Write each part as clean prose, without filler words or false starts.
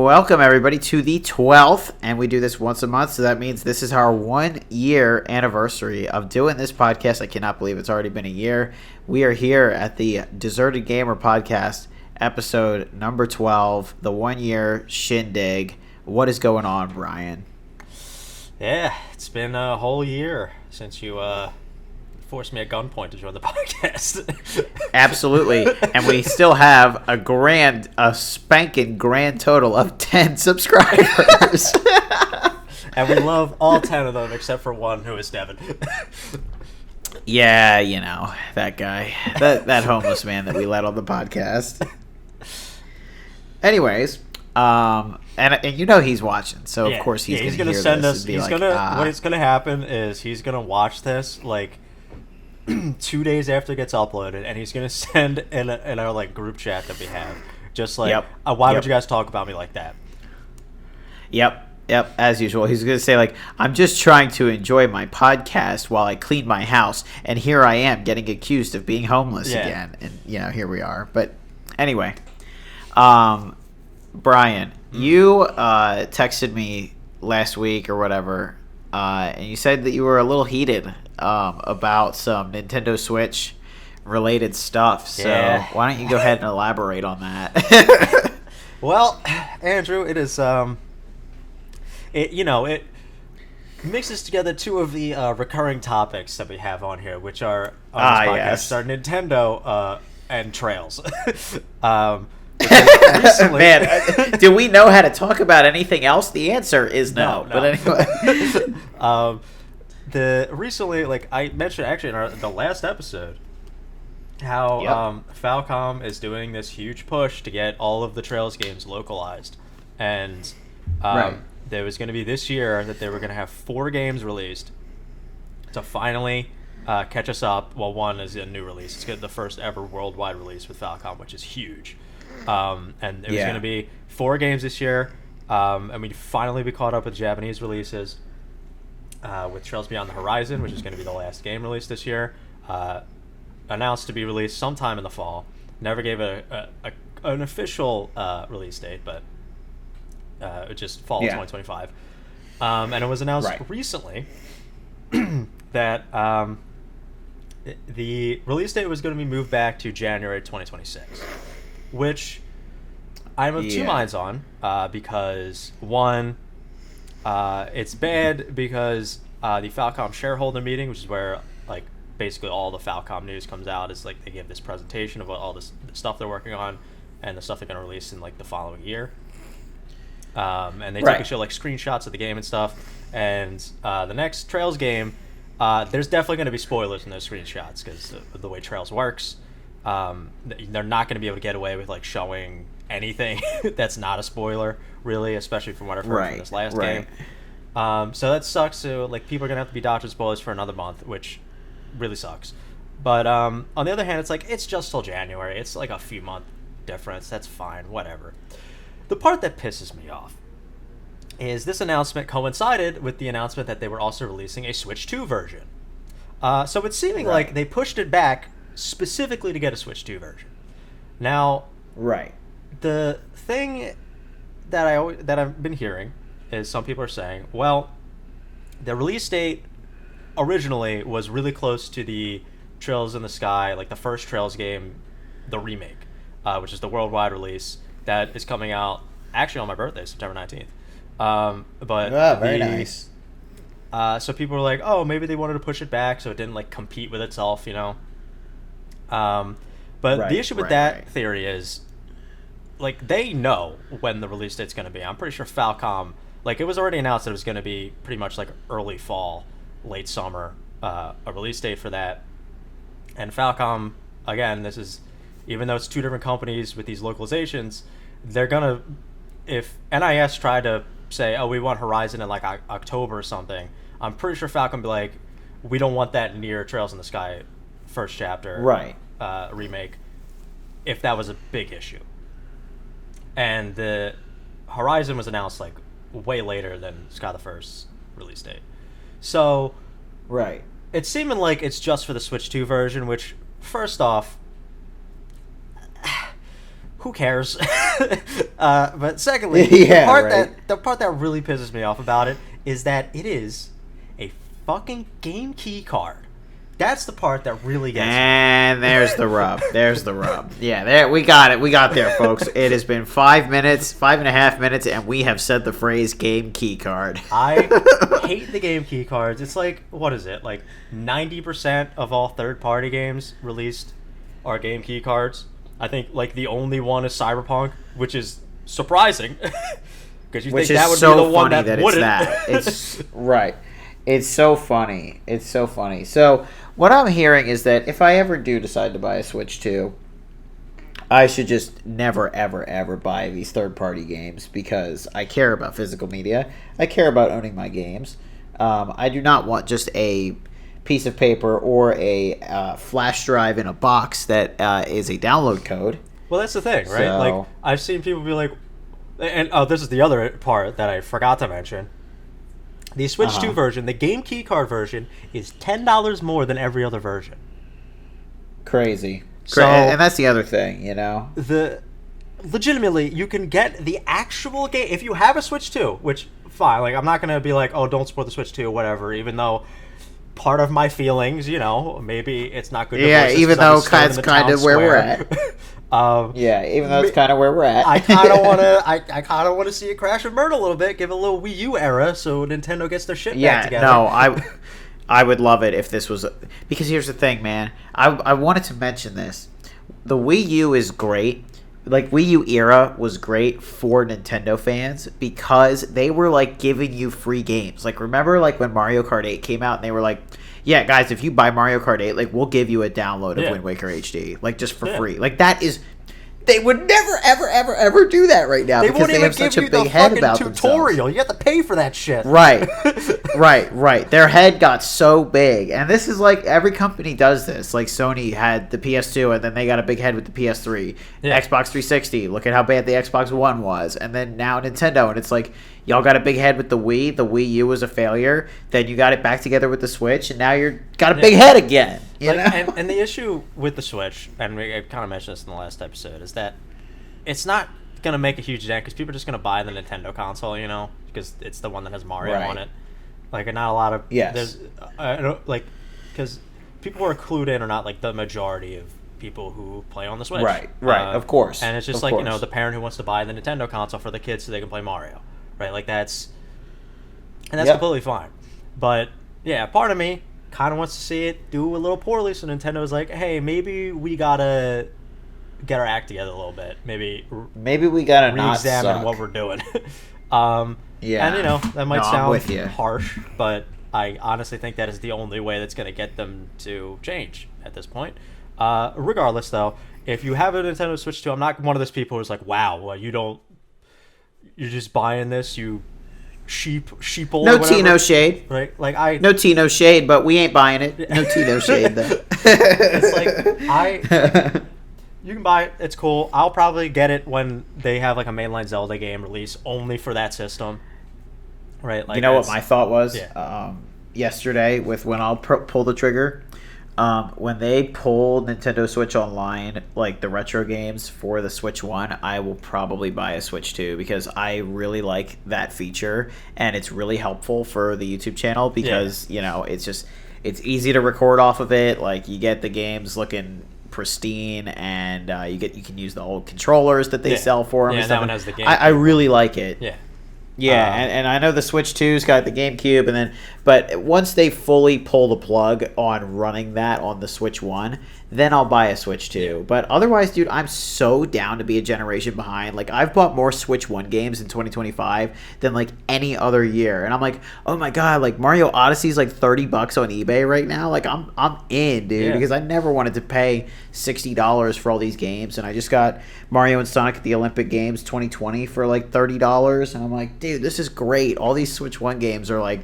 Welcome, everybody, to the 12th, and we do this once a month, so that means this is our 1 year anniversary of doing this podcast. I cannot believe it's already been a year. We are here at the Deserted Gamer podcast, episode number 12, the 1 year shindig. What is going on, Brian? Yeah, it's been a whole year since you forced me at gunpoint to join the podcast. Absolutely. And we still have a spanking grand total of 10 subscribers. And we love all 10 of them except for one, who is Devin. Yeah, you know, that guy. That homeless man that we let on the podcast. Anyways, and you know he's watching, so of course he's gonna hear send this us. and be What's gonna happen is he's gonna watch this like 2 days after it gets uploaded, and he's gonna send in our like group chat that we have, just like, why would you guys talk about me like that? Yep, as usual. He's gonna say like, I'm just trying to enjoy my podcast while I clean my house, and here I am getting accused of being homeless again, and here we are. But anyway, Brian, you texted me last week or whatever, and you said that you were a little heated about some Nintendo Switch related stuff. So why don't you go ahead and elaborate on that? Well, Andrew, it is it mixes together two of the recurring topics that we have on here, which are on this podcast, are Nintendo and trails. Recently, man, do we know how to talk about anything else? The answer is no. But anyway. Recently, like I mentioned actually in the last episode, how Falcom is doing this huge push to get all of the Trails games localized, and there was going to be this year that they were going to have 4 games released to finally catch us up. Well, one is a new release; it's the first ever worldwide release with Falcom, which is huge. And it was going to be 4 games this year, and we'd finally be caught up with Japanese releases. With Trails Beyond the Horizon, which is going to be the last game released this year, announced to be released sometime in the fall. Never gave an official release date, but it just fall 2025. And it was announced recently that the release date was going to be moved back to January 2026, which I'm of two minds on, because one, it's bad because the Falcom shareholder meeting, which is where like basically all the Falcom news comes out, is like they give this presentation of all this stuff they're working on and the stuff they're going to release in like the following year. And they take a show like screenshots of the game and stuff. And the next Trails game, there's definitely going to be spoilers in those screenshots because of the way Trails works. They're not going to be able to get away with like showing anything that's not a spoiler, really, especially from what I've heard from this last game. So that sucks. So like people are gonna have to be dodging spoilers for another month, which really sucks. But on the other hand, it's like it's just till January. It's like a few month difference. That's fine. Whatever. The part that pisses me off is this announcement coincided with the announcement that they were also releasing a Switch 2 version. So it's seeming like they pushed it back specifically to get a Switch 2 version. Now, the thing that I've been hearing is some people are saying, well, the release date originally was really close to the Trails in the Sky, like the first Trails game, the remake, which is the worldwide release that is coming out actually on my birthday, September 19th. Very nice. So people were like, oh, maybe they wanted to push it back so it didn't like compete with itself, But the issue with that theory is, like, they know when the release date's going to be. I'm pretty sure Falcom, like, it was already announced that it was going to be pretty much like early fall, late summer, a release date for that. And Falcom, again, this is, even though it's 2 different companies with these localizations, they're going to, if NIS tried to say, oh, we want Horizon in like October or something, I'm pretty sure Falcom would be like, we don't want that near Trails in the Sky first chapter remake, if that was a big issue. And the Horizon was announced like way later than Sky the First's release date. So it's seeming like it's just for the Switch 2 version, which, first off, who cares? But secondly, Yeah, the part that really pisses me off about it is that it is a fucking game key card. That's the part that really gets me. And there's the rub. There's the rub. Yeah, there we got it. We got there, folks. It has been 5 minutes, 5.5 minutes, and we have said the phrase game key card. I hate the game key cards. It's like, what is it? Like 90% of all third-party games released are game key cards. I think like the only one is Cyberpunk, which is surprising. Because you think that would be the one that wouldn't. It's right. It's so funny. It's so funny. So what I'm hearing is that if I ever do decide to buy a Switch 2, I should just never, ever, ever buy these third-party games because I care about physical media. I care about owning my games. I do not want just a piece of paper or a flash drive in a box that is a download code. Well, that's the thing, right? Like I've seen people be like, and this is the other part that I forgot to mention. The Switch 2 version, the game key card version, is $10 more than every other version. Crazy. So, and that's the other thing, you know? Legitimately, you can get the actual game. If you have a Switch 2, which, fine, like, I'm not going to be like, oh, don't support the Switch 2, whatever, even though part of my feelings, you know, maybe it's not good to voice this even though it's kind of where we're at. Even though it's kind of where we're at. I kind of want to. I kind of want to see it crash and burn a little bit. Give it a little Wii U era, so Nintendo gets their shit back together. No, I would love it if this was because here's the thing, man. I wanted to mention this. The Wii U is great. Like Wii U era was great for Nintendo fans because they were like giving you free games. Like remember like when Mario Kart 8 came out and they were like, yeah, guys, if you buy Mario Kart 8, like we'll give you a download of Wind Waker HD, like just for free. Like that is, they would never, ever, ever, ever do that right now because they have such a big head about tutorial. themselves. You have to pay for that shit. Right, right. Their head got so big, and this is like every company does this. Like Sony had the PS2, and then they got a big head with the PS3, Xbox 360. Look at how bad the Xbox One was, and then now Nintendo, and it's like. Y'all got a big head with the Wii. The Wii U was a failure. Then you got it back together with the Switch, and now you're got a big head again. You know? And the issue with the Switch, and I kind of mentioned this in the last episode, is that it's not going to make a huge dent because people are just going to buy the Nintendo console, you know, because it's the one that has Mario on it. Like, not a lot of... Yes. There's, because people who are clued in are not, like, the majority of people who play on the Switch. Right, of course. And it's just you know, the parent who wants to buy the Nintendo console for the kids so they can play Mario. Right, like that's completely fine. But yeah, part of me kind of wants to see it do a little poorly. So Nintendo's like, hey, maybe we gotta get our act together a little bit. Maybe we gotta re-examine what we're doing. And you know that might sound harsh, but I honestly think that is the only way that's gonna get them to change at this point. Regardless, though, if you have a Nintendo Switch 2, I'm not one of those people who's like, wow, well, you're just buying this, you sheeple. No tea, no shade. Right? Like no tea, no shade, but we ain't buying it. No tea, no shade though. It's like you can buy it, it's cool. I'll probably get it when they have like a mainline Zelda game release only for that system. Right? Like you know what my thought was? Yesterday with when I'll pull the trigger. When they pull Nintendo Switch Online, like the retro games for the Switch 1, I will probably buy a Switch 2 because I really like that feature and it's really helpful for the YouTube channel because, you know, it's easy to record off of it. Like you get the games looking pristine and you can use the old controllers that they sell for them. Yeah, and stuff. That one has the game. I really like it. Yeah. And I know the Switch 2's got the GameCube, but once they fully pull the plug on running that on the Switch 1, then I'll buy a Switch 2. Yeah. But otherwise, dude, I'm so down to be a generation behind. Like, I've bought more Switch 1 games in 2025 than, like, any other year. And I'm like, oh my god, like, Mario Odyssey's, like, $30 on eBay right now. Like, I'm in, dude, because I never wanted to pay $60 for all these games. And I just got Mario and Sonic at the Olympic Games 2020 for, like, $30. And I'm like, dude, this is great. All these Switch 1 games are, like...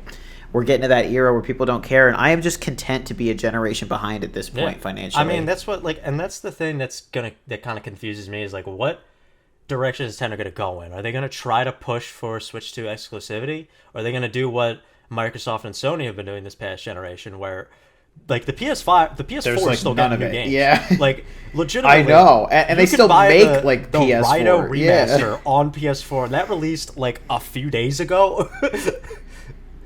We're getting to that era where people don't care, and I am just content to be a generation behind at this point financially. I mean, that's what and that's the thing that kind of confuses me is like, what direction is Nintendo gonna go in? Are they gonna try to push for Switch 2 exclusivity? Or are they gonna do what Microsoft and Sony have been doing this past generation, where Like the PS5, the PS4 There's, like, still none got of new it. games. Yeah. Like legitimately, I know, and you they can still buy make like the PS4 Rhino Yeah. remaster on PS4, and that released like a few days ago.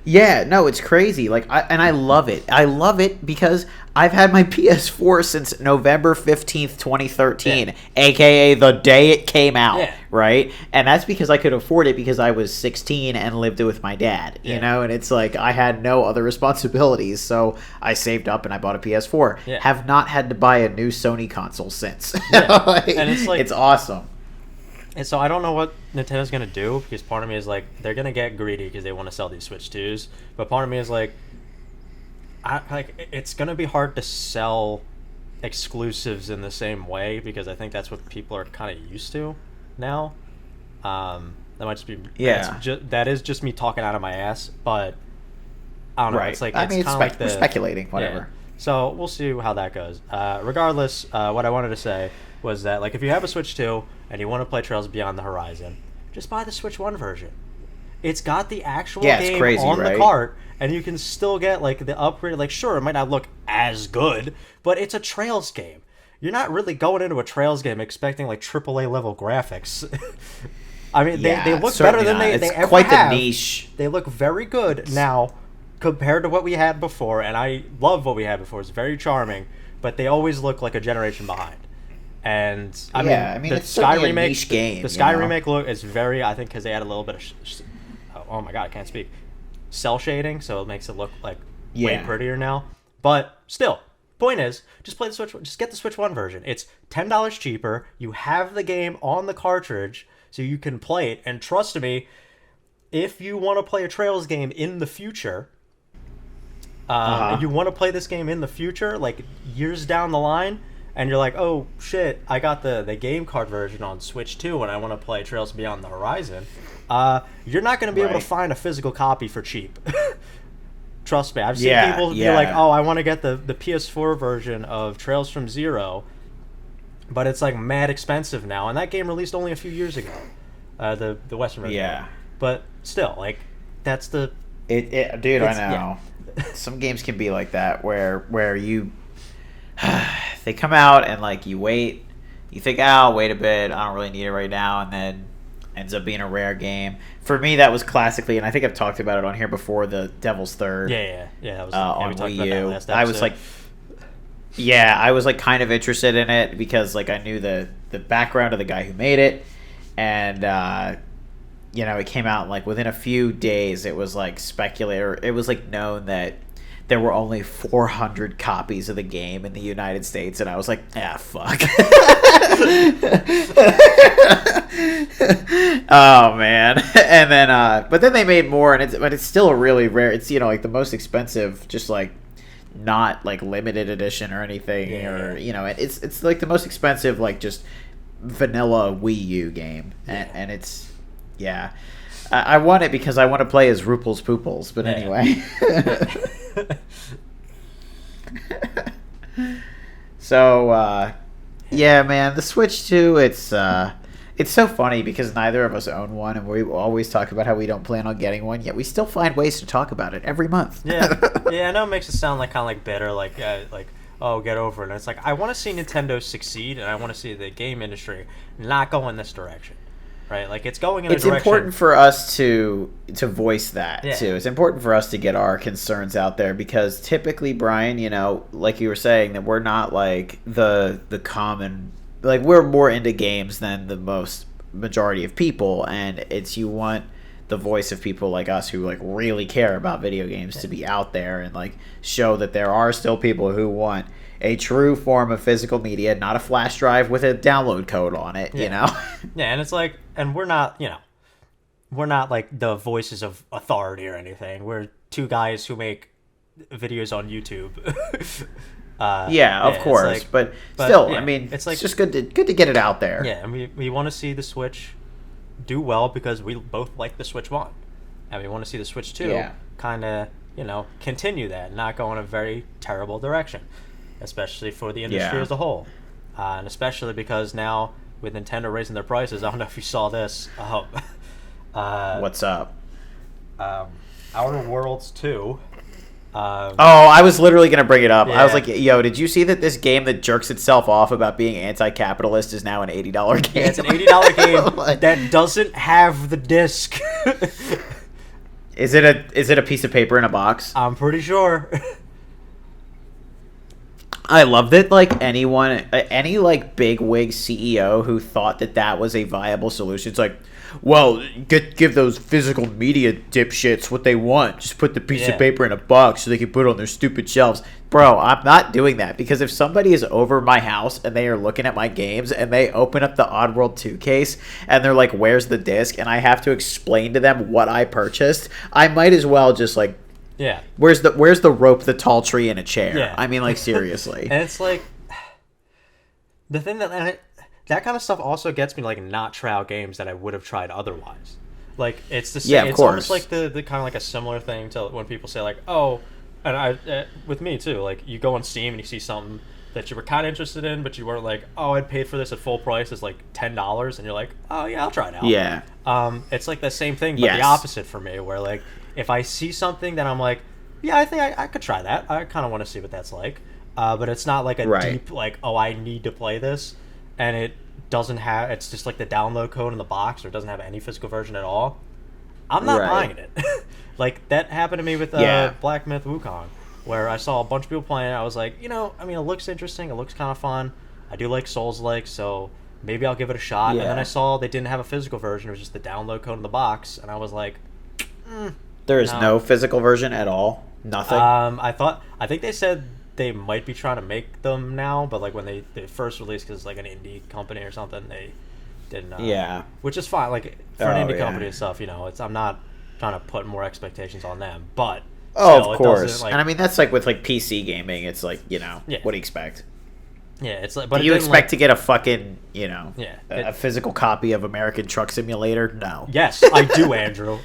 Yeah, no, it's crazy. Like, I love it. I love it because I've had my PS4 since November 15th, 2013, aka the day it came out, Yeah. right? And that's because I could afford it because I was 16 and lived with my dad, you Yeah. know? And it's like I had no other responsibilities, so I saved up and I bought a PS4. Yeah. Have not had to buy a new Sony console since. Yeah. Like, And it's like- it's awesome. And so I don't know what Nintendo's gonna do, because part of me is like they're gonna get greedy because they want to sell these Switch 2s, but part of me is like, it's gonna be hard to sell exclusives in the same way, because I think that's what people are kind of used to now. That might just be that is just me talking out of my ass, but I don't know. Right. It's like I mean, we're we're speculating, whatever. Yeah. So we'll see how that goes. Regardless, what I wanted to say was that, like, if you have a Switch 2 and you want to play Trails Beyond the Horizon, just buy the Switch 1 version. It's got the actual game crazy, on right? the cart, and you can still get like the upgrade. Like, sure, it might not look as good, but it's a Trails game. You're not really going into a Trails game expecting like AAA level graphics. I mean, they look better than they ever quite have. the niche. They look very good now compared to what we had before, and I love what we had before. It's very charming, but they always look like a generation behind. And I mean, the it's Sky certainly a remake, niche game, the Sky you know? remake look is very, I think, because they added a little bit of, oh my god, I can't speak, cell shading, so it makes it look like way prettier now. But still, point is, just play the Switch. Just get the Switch 1 version. It's $10 cheaper. You have the game on the cartridge, so you can play it. And trust me, if you want to play a Trails game in the future, and you want to play this game in the future, like years down the line, and you're like, oh shit, I got the game card version on Switch 2 and I want to play Trails Beyond the Horizon, you're not going to be able to find a physical copy for cheap. Trust me, I've seen people be like, oh, I want to get the PS4 version of Trails from Zero, but it's like mad expensive now, and that game released only a few years ago, the Western version. Yeah. But still, like, that's the... Dude, I know. Some games can be like that, where you... they come out and like you wait, you think, oh, I'll wait a bit, I don't really need it right now, and then ends up being a rare game. For me, that was classically, and I think I've talked about it on here before, the Devil's Third. Yeah. That was on Wii U. I was like, I was like kind of interested in it because like I knew the background of the guy who made it, and it came out like within a few days. It was like it was like known that there were only 400 copies of the game in the United States, and I was like, fuck. Oh man. And then but then they made more, and it's still a really rare, it's like the most expensive, just like not like limited edition or anything, or it's like the most expensive, like just vanilla Wii U game, and it's I want it because I want to play as Ruples Pooples, but anyway. So man, the Switch 2, it's so funny because neither of us own one, and we always talk about how we don't plan on getting one, yet we still find ways to talk about it every month. I know it makes it sound like kind of like bitter, like oh, get over it. And it's like, I want to see Nintendo succeed, and I want to see the game industry not go in this direction. Right, like it's going in a direction. It's important for us to voice that too. It's important for us to get our concerns out there because typically, Brian, like you were saying, that we're not like the common, like we're more into games than the most majority of people, and you want the voice of people like us who like really care about video games to be out there and like show that there are still people who want a true form of physical media, not a flash drive with a download code on it, and it's like, and we're not like the voices of authority or anything. We're two guys who make videos on YouTube. Of course, like, but still, I mean, it's like, it's just good to get it out there. Yeah, and we want to see the Switch do well because we both like the Switch 1, and we want to see the Switch 2 kind of continue that, not go in a very terrible direction, especially for the industry as a whole, and especially because now with Nintendo raising their prices, I don't know if you saw this. What's up? Outer Worlds 2 I was literally going to bring it up. Yeah. I was like, yo, did you see that this game that jerks itself off about being anti-capitalist is now an $80 game? Yeah, it's an $80 game that doesn't have the disc. Is it a piece of paper in a box? I'm pretty sure. I love that, like, any like big wig CEO who thought that was a viable solution. It's like, well, give those physical media dipshits what they want. Just put the piece of paper in a box so they can put it on their stupid shelves. Bro, I'm not doing that, because if somebody is over my house and they are looking at my games and they open up the Oddworld 2 case and they're like, where's the disc? And I have to explain to them what I purchased, I might as well just like, yeah. Where's the rope, the tall tree, and a chair? Yeah. I mean, like, seriously. And it's like, the thing that kind of stuff also gets me, like, not try out games that I would have tried otherwise. Like, it's the same. Yeah, of it's course. almost like the kind of like a similar thing to when people say, like, oh, and with me too, like, you go on Steam and you see something that you were kind of interested in, but you weren't like, oh, I'd paid for this at full price. It's like $10, and you're like, oh yeah, I'll try it out. Yeah. It's like the same thing, but the opposite for me, where like, if I see something that I'm like, yeah, I think I could try that. I kind of want to see what that's like. But it's not like a deep, like, oh, I need to play this. And it doesn't have, it's just like the download code in the box, or it doesn't have any physical version at all. I'm not buying it. Like, that happened to me with Black Myth Wukong, where I saw a bunch of people playing it. I was like, I mean, it looks interesting. It looks kind of fun. I do like Souls-like, so maybe I'll give it a shot. Yeah. And then I saw they didn't have a physical version. It was just the download code in the box. And I was like, there is no physical version at all? Nothing? I think they said they might be trying to make them now, but like when they first released, because it's like an indie company or something, they didn't. Which is fine. Like, for an indie company and stuff, I'm not trying to put more expectations on them, but still, of course. Like, and I mean, that's like with like PC gaming. It's like, what do you expect? Yeah, it's like. But do you expect to get a fucking a physical copy of American Truck Simulator? No. Yes, I do, Andrew.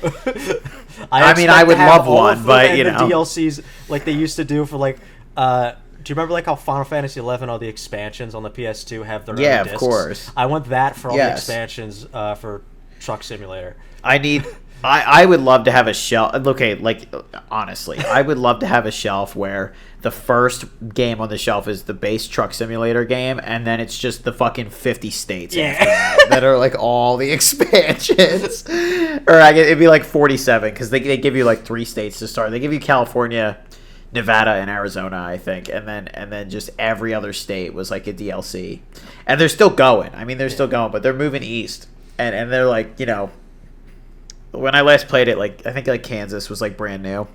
I mean, I would love one, but the DLCs like they used to do for like. Do you remember like how Final Fantasy 11, all the expansions on the PS2 have their own discs? Yeah, of course. I want that for all the expansions for Truck Simulator. I would love to have a shelf. Okay, like, honestly, I would love to have a shelf where the first game on the shelf is the base Truck Simulator game, and then it's just the fucking 50 states that are like all the expansions. Or it'd be like 47, because they give you like 3 states to start. They give you California, Nevada, and Arizona, I think, and then just every other state was like a DLC. And they're still going. I mean, they're still going, but they're moving east, and they're like, when I last played it, like, I think like Kansas was like brand new,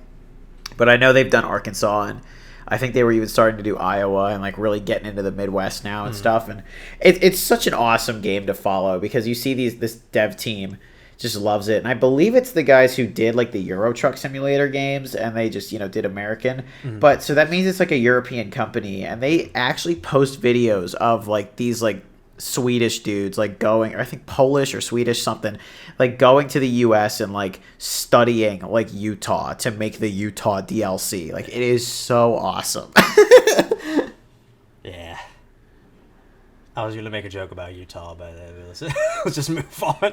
but I know they've done Arkansas, and I think they were even starting to do Iowa, and like really getting into the Midwest now and stuff. And it's such an awesome game to follow, because you see this dev team just loves it, and I believe it's the guys who did like the Euro Truck Simulator games, and they just did American. But so that means it's like a European company, and they actually post videos of like these like Swedish dudes like going, or I think Polish or Swedish something, like going to the US and like studying like Utah to make the Utah DLC. Like, it is so awesome. Yeah. I was going to make a joke about Utah, but let's just move on.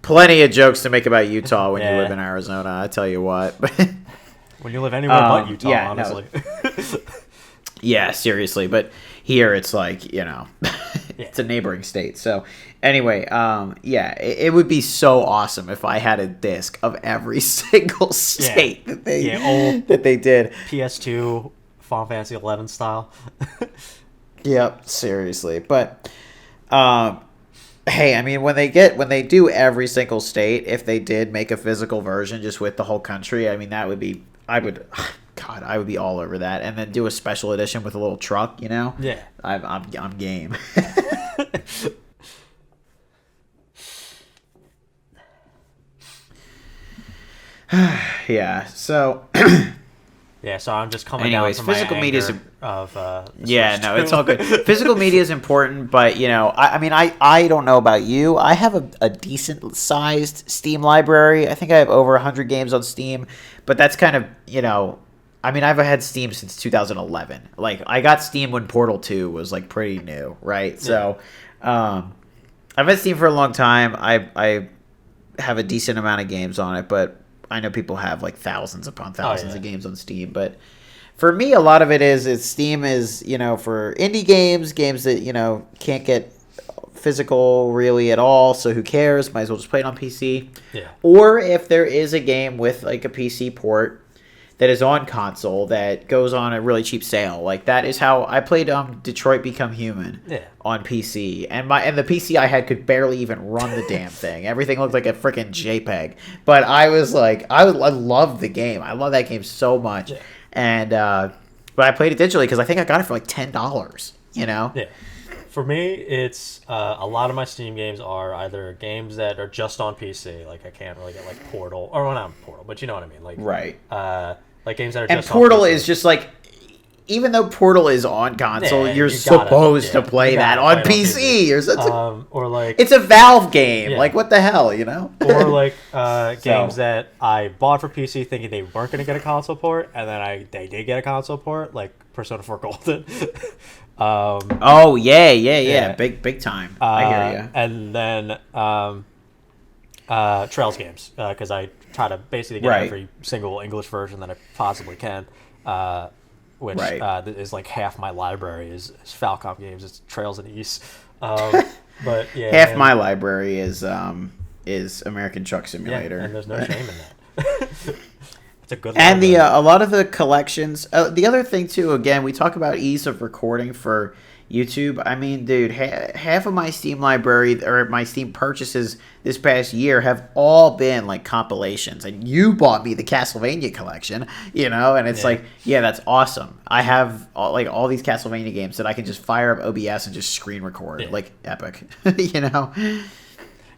Plenty of jokes to make about Utah when you live in Arizona, I tell you what. When you live anywhere but Utah, honestly. No. Yeah, seriously. But here it's like, it's a neighboring state. So anyway, it would be so awesome if I had a disc of every single state that they did. PS2, Final Fantasy 11 style. Yep, seriously. But hey, I mean, when they do every single state, if they did make a physical version just with the whole country, I mean, I would be all over that. And then do a special edition with a little truck, Yeah. I'm game. Yeah, so so I'm just coming anyways, down from physical my media is it's all good. Physical media is important, but I don't know about you. I have a decent sized Steam library. I think I have over 100 games on Steam, but that's kind of I've had Steam since 2011. Like, I got Steam when Portal 2 was like pretty new, right? Yeah. So I've had Steam for a long time. I have a decent amount of games on it, but I know people have like thousands upon thousands of games on Steam, but for me, a lot of it is Steam is, for indie games that, can't get physical really at all, so who cares? Might as well just play it on PC. Yeah. Or if there is a game with like a PC port that is on console that goes on a really cheap sale. Like that is how I played Detroit Become Human on PC. And the PC I had could barely even run the damn thing. Everything looked like a freaking JPEG. But I was like I loved the game. I love that game so much. Yeah. And but I played it digitally because I think I got it for like $10, Yeah. For me, it's a lot of my Steam games are either games that are just on PC, like I can't really get like Portal, or well, not Portal, but you know what I mean, like right, like games that are and just Portal on PC. is just like, even though Portal is on console, you're supposed to play that on PC. Or like it's a Valve game. Yeah. Like what the hell, Or like games that I bought for PC thinking they weren't going to get a console port, and then they did get a console port, like Persona 4 Golden. Oh yeah, big time. I hear you. And then Trails games, because I try to basically get every single English version that I possibly can, which is like half my library is Falcom games. It's Trails and East. But yeah, half my library is American Truck Simulator. And there's no shame in that. It's a good and a lot of the collections. The other thing too, again, we talk about ease of recording for YouTube. I mean, dude, half of my Steam library or my Steam purchases this past year have all been like compilations. And you bought me the Castlevania collection, and it's like, yeah, that's awesome. I have all these Castlevania games that I can just fire up OBS and just screen record, like epic, Yeah,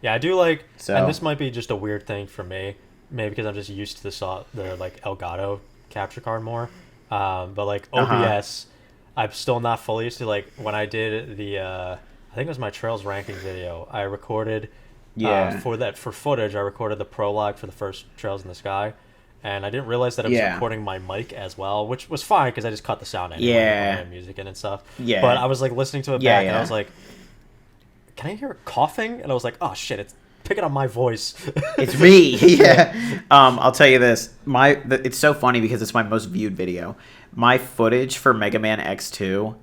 I do like, and this might be just a weird thing for me. Maybe because I'm just used to the like Elgato capture card more, but like OBS, I'm still not fully used to. Like when I did the, I think it was my Trails ranking video. I recorded, for footage. I recorded the prologue for the first Trails in the Sky, and I didn't realize that I was recording my mic as well, which was fine because I just cut the sound anyway, and music in and stuff. Yeah. But I was like listening to it back, and I was like, "Can I hear coughing?" And I was like, "Oh shit, it's picking up my voice." It's me. Yeah. I'll tell you this. It's so funny because it's my most viewed video. My footage for Mega Man X2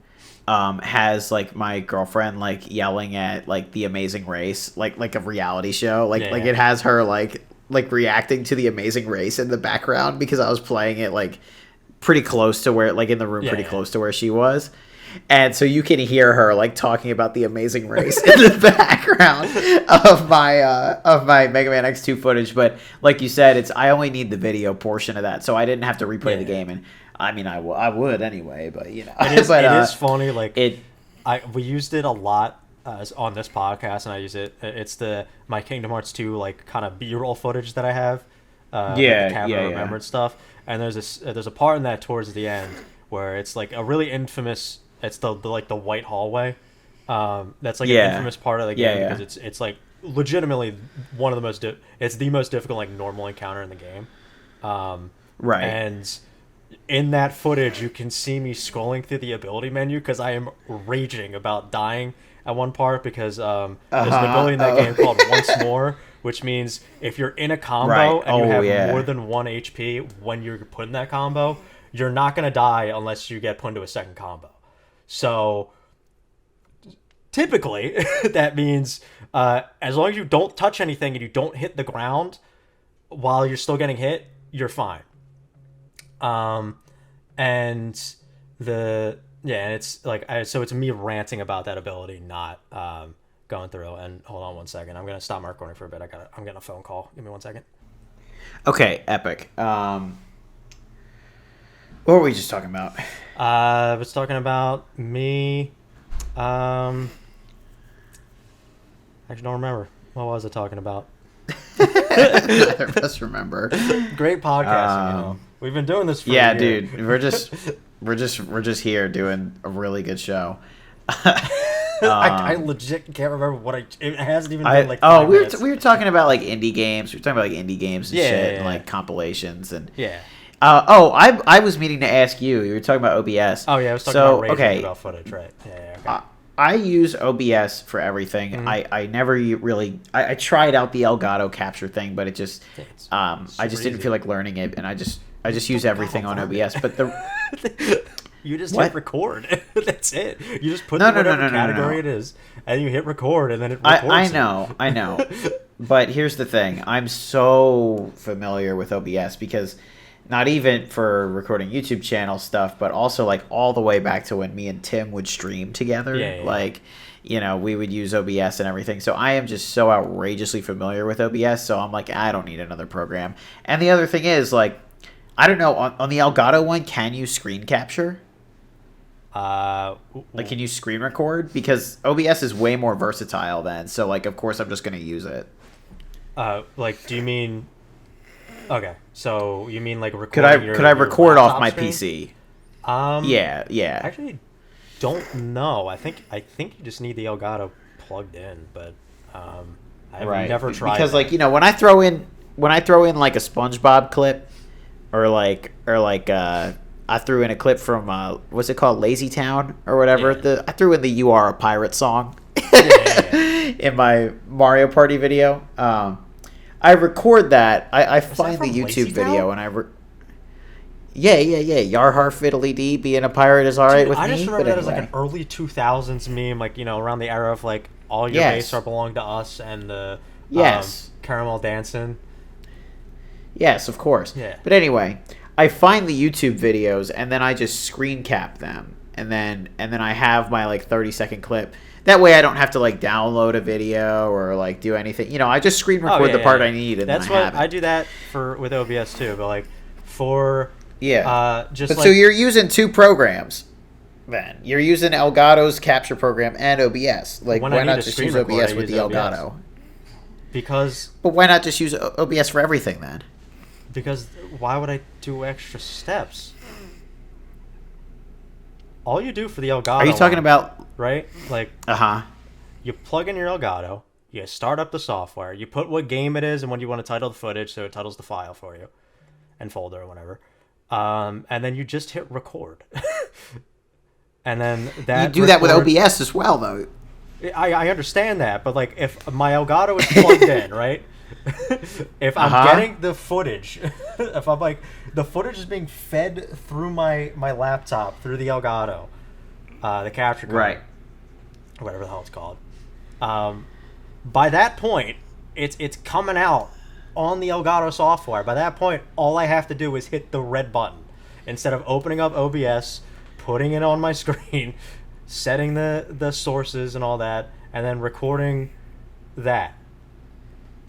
has like my girlfriend like yelling at like The Amazing Race, like a reality show. Like it has her like reacting to The Amazing Race in the background because I was playing it like pretty close to where, like in the room, pretty close to where she was. And so you can hear her like talking about The Amazing Race in the background of my Mega Man X2 footage. But like you said, I only need the video portion of that, so I didn't have to replay the game. And I mean, I would anyway, but it is funny. Like we used it a lot on this podcast, and I use it. It's my Kingdom Hearts 2 like kind of B-roll footage that I have. The camera remembered stuff. And there's a part in that towards the end where it's like a really infamous. It's the white hallway. That's like an infamous part of the game because it's like legitimately one of the most. It's the most difficult like normal encounter in the game. Right. And in that footage, you can see me scrolling through the ability menu because I am raging about dying at one part because there's an ability in that game called Once More, which means if you're in a combo and you have more than 1 HP when you're put in that combo, you're not gonna die unless you get put into a second combo. So typically that means as long as you don't touch anything and you don't hit the ground while you're still getting hit, you're fine. And it's like so it's me ranting about that ability, not going through. And hold on 1 second, I'm gonna stop my recording for a bit. I'm getting a phone call. Give me 1 second. Okay, epic. What were we just talking about? I was talking about me. I actually don't remember. What was I talking about? Neither of us remember. Great podcasting, We've been doing this for a year. Dude. We're just here doing a really good show. I legit can't remember it hasn't even been like 5 we minutes. we were talking about like indie games. We were talking about like indie games and and like compilations and I was meaning to ask you. You were talking about OBS. Oh yeah, I was talking about raging about footage, right? Yeah. I use OBS for everything. Mm-hmm. I never really I tried out the Elgato capture thing, but it just I just didn't feel like learning it, and I just use everything on OBS. But the you just What? hit record. That's it. You just put No, whatever no. category it is, and you hit record, and then it records. I know. But here's the thing: I'm so familiar with OBS because not even for recording YouTube channel stuff, but also like all the way back to when me and Tim would stream together. Yeah. Like, you know, we would use OBS and everything. So I am just so outrageously familiar with OBS. So I'm like, I don't need another program. And the other thing is, like, I don't know, on the Elgato one, can you screen capture? Like, can you screen record? Because OBS is way more versatile then. So, like, of course, I'm just going to use it. Like, do you mean? Okay, so you mean like recording? Could I record off my screen? PC? Yeah. Yeah. Actually, don't know. I think you just need the Elgato plugged in, but I've never tried. Because that. like, you know, when I throw in like a SpongeBob clip, or like I threw in a clip from what's it called, Lazy Town or whatever. Yeah. I threw in the "You Are a Pirate" song Yeah. in my Mario Party video. I record that. I find the from YouTube Lazy video Town? and Yeah. Yarhar Fiddly Dee, being a pirate is alright with me. I just remember but that as like anyway. an early 2000s meme, like, you know, around the era of like All Your Yes. Base Are Belong to Us and the Yes. Caramel Dancing. Yes, of course. Yeah. But anyway, I find the YouTube videos and then I just screen cap them, and then I have my like 30-second clip. That way I don't have to like download a video or like do anything. You know, I just screen record the part I need, and that's then I have what I it. do that with OBS too, but like for just But like, so you're using two programs. Then you're using Elgato's capture program and OBS. Like, when I why need not to just screen use record, OBS I with the use OBS. Elgato? because But why not just use OBS for everything then? why would I do extra steps? All you do for the Elgato, Are you talking about? right? Like, Uh-huh. you plug in your Elgato, you start up the software, you put what game it is and when you want to title the footage, so it titles the file for you, and folder or whatever. And then you just hit record. And then You do that with OBS as well, though. I understand that, but like if my Elgato is plugged in, right? If I'm getting the footage, if I'm like the footage is being fed through my laptop through the Elgato, the capture card, Right. whatever the hell it's called. By that point, it's coming out on the Elgato software. By that point, all I have to do is hit the red button instead of opening up OBS, putting it on my screen, setting the sources and all that, and then recording that.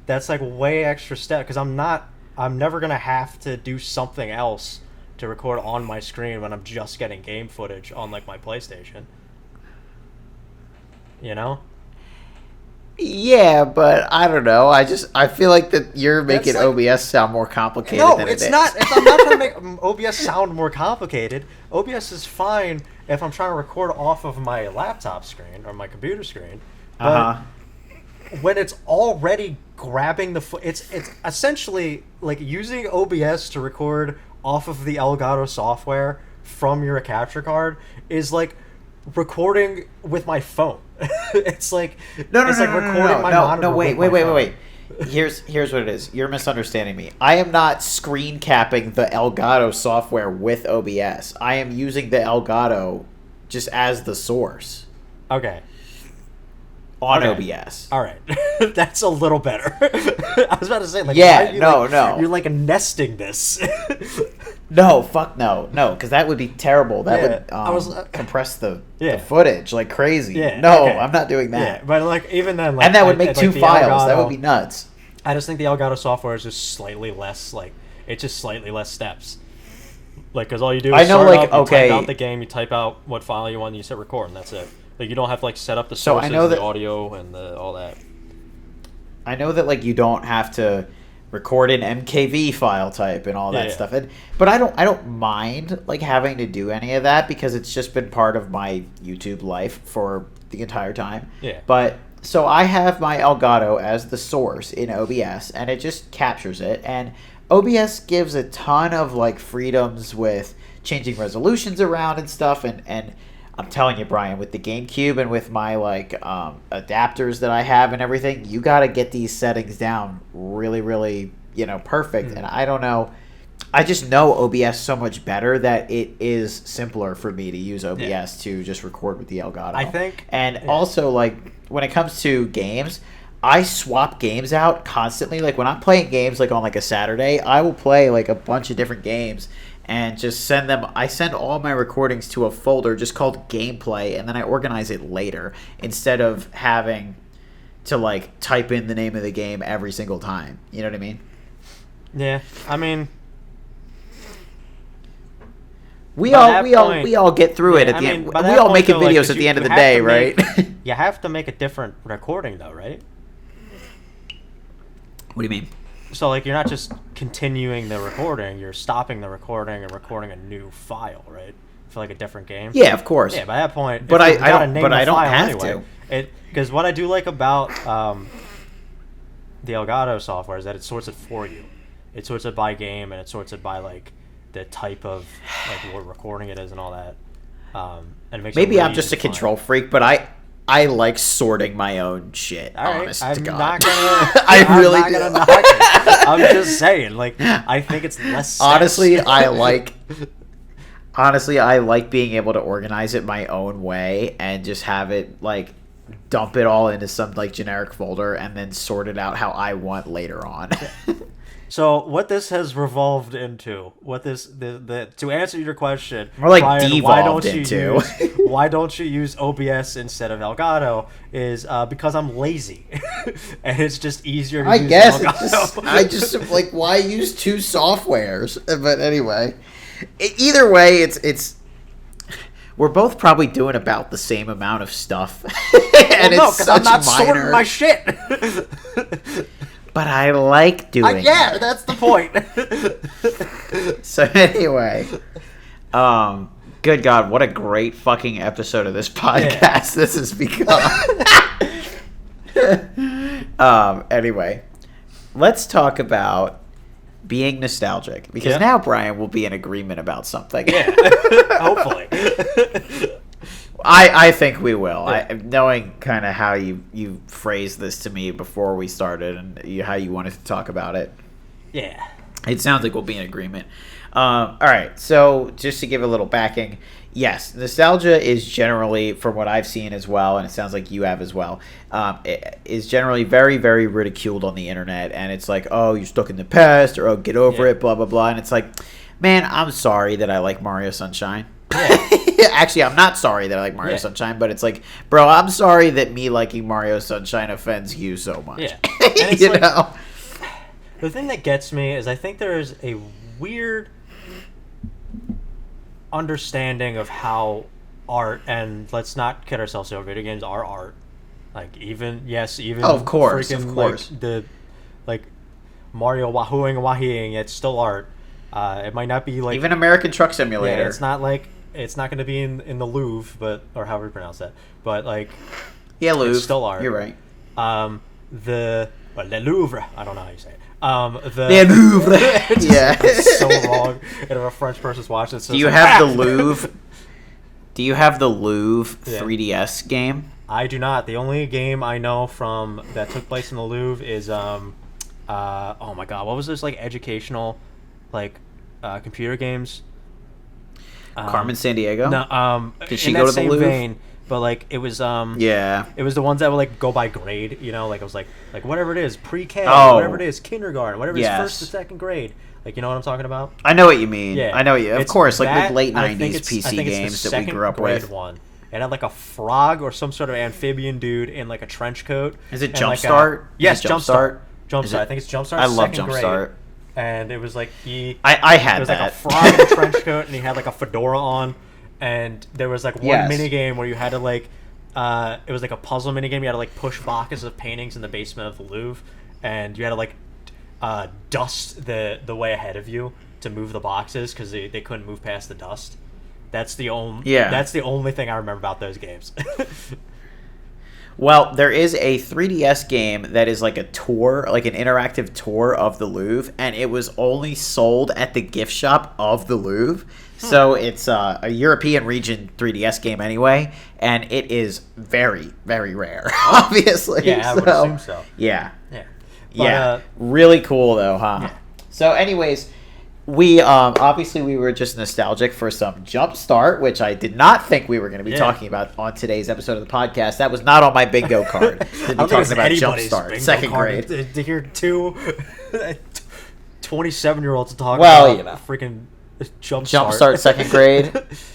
That's like way extra step because I'm never gonna have to do something else to record on my screen when I'm just getting game footage on like my PlayStation. You know? Yeah, but I don't know. I feel like that you're making like- OBS sound more complicated No, than it's it is. not. I'm not trying to make OBS sound more complicated. OBS is fine if I'm trying to record off of my laptop screen or my computer screen. But when it's already grabbing it's essentially like using OBS to record off of the Elgato software from your capture card is like recording with my phone. It's like recording my monitor. Wait. Here's what it is. You're misunderstanding me. I am not screen capping the Elgato software with OBS. I am using the Elgato just as the source. Okay. On OBS. All right. That's a little better. I was about to say, like, Yeah, why are you, no, like, no. You're like nesting this. No, fuck no, because that would be terrible. That would compress the footage like crazy. Yeah, no, okay. I'm not doing that. Yeah, but like even then, like, and that would make two the files. Elgato, That would be nuts. I just think the Elgato software is just slightly less, like, it's just slightly less steps. Like, because all you do is type out the game, you type out what file you want, and you hit record, and that's it. Like, you don't have to, like, set up the sources, the audio, and all that. I know that, like, you don't have to record an MKV file type and all that stuff. But I don't mind, like, having to do any of that because it's just been part of my YouTube life for the entire time. Yeah. But so I have my Elgato as the source in OBS, and it just captures it. And OBS gives a ton of, like, freedoms with changing resolutions around and stuff, and I'm telling you, Brian, with the GameCube and with my adapters that I have and everything, you got to get these settings down really, really, perfect. And I don't know. I just know OBS so much better that it is simpler for me to use OBS to just record with the Elgato. I think. And also, when it comes to games, I swap games out constantly. Like, when I'm playing games, on, a Saturday, I will play, a bunch of different games and just send them. I send all my recordings to a folder just called gameplay, and then I organize it later instead of having to, type in the name of the game every single time. You know what I mean? Yeah. I mean... We all get through it at the end. We all make videos at the end of the day, right? You have to make a different recording, though, right? What do you mean? So, you're not just continuing the recording; you're stopping the recording and recording a new file, right? For a different game. Yeah, of course. Yeah, by that point. But I don't have to. Because what I do like about the Elgato software is that it sorts it for you. It sorts it by game, and it sorts it by the type of what recording it is and all that. And it makes maybe it really I'm just a easy to control find. freak, but I like sorting my own shit. All right, honest I'm to God. not gonna. I really I'm not do. gonna knock it. I'm just saying, I think it's less. Steps. Honestly, I like being able to organize it my own way and just have it dump it all into some generic folder and then sort it out how I want later on. So what this has revolved into, to answer your question, more Brian, devolved into. Why don't you use OBS instead of Elgato? Is because I'm lazy, and it's just easier to use Elgato. I just why use two softwares? But anyway, either way, it's we're both probably doing about the same amount of stuff, and no, because I'm not sorting my shit. But I like doing yeah, that's the point. So anyway, good God, what a great fucking episode of this podcast this has become. Anyway, let's talk about being nostalgic, because now Brian will be in agreement about something. Yeah, hopefully. I think we will. Knowing kind of how you phrased this to me before we started and how you wanted to talk about it. Yeah. It sounds like we'll be in agreement. All right. So just to give a little backing, yes, nostalgia is generally, from what I've seen as well, and it sounds like you have as well, it is generally very, very ridiculed on the internet. And it's like, oh, you're stuck in the past, or oh, get over it, blah, blah, blah. And it's like, man, I'm sorry that I like Mario Sunshine. Yeah. Actually, I'm not sorry that I like Mario Sunshine, but it's like, bro, I'm sorry that me liking Mario Sunshine offends you so much. Yeah. You know? The thing that gets me is I think there is a weird understanding of how art, and let's not kid ourselves here, video games are art. Even of course, freaking, the Mario wahooing and waheeing, it's still art. It might not be even American Truck Simulator. Yeah, it's not it's not going to be in the Louvre, or however you pronounce that. But Louvre. It's still art. You're right. Le Louvre. I don't know how you say it. Le Louvre. Yeah. It's so wrong. And if a French person's watching it, do you have the Louvre? Do you have the Louvre 3DS game? I do not. The only game I know from that took place in the Louvre is oh my god, what was this educational computer games? Carmen Sandiego? No, did she go to the Louvre? Vein, but it was it was the ones that would go by grade, it was like whatever it is, pre-K, whatever it is, kindergarten, whatever it is, first to second grade. You know what I'm talking about? I know what you mean. Yeah. I know you. Of course, that, late 90s PC games that we grew up with. One. It had a frog or some sort of amphibian dude in a trench coat. Is it Jumpstart? Yes, Jumpstart. Jumpstart. I think it's Jumpstart. I love Jumpstart. And it was I had it was that. A frog in a trench coat, and he had a fedora on, and there was one mini game where you had to it was a puzzle mini game. You had to push boxes of paintings in the basement of the Louvre, and you had to dust the way ahead of you to move the boxes because they couldn't move past the dust. That's the only thing I remember about those games. Well, there is a 3DS game that is like a tour, like an interactive tour of the Louvre, and it was only sold at the gift shop of the Louvre. So it's a European region 3DS game anyway, and it is very, very rare, obviously. Yeah, I would assume so. Yeah. Yeah. But, really cool, though, huh? Yeah. So anyways, we obviously we were just nostalgic for some Jumpstart, which I did not think we were going to be talking about on today's episode of the podcast. That was not on my bingo card. To be talking about Jumpstart, second grade. To hear two 27-year-olds talk about freaking Jumpstart second grade.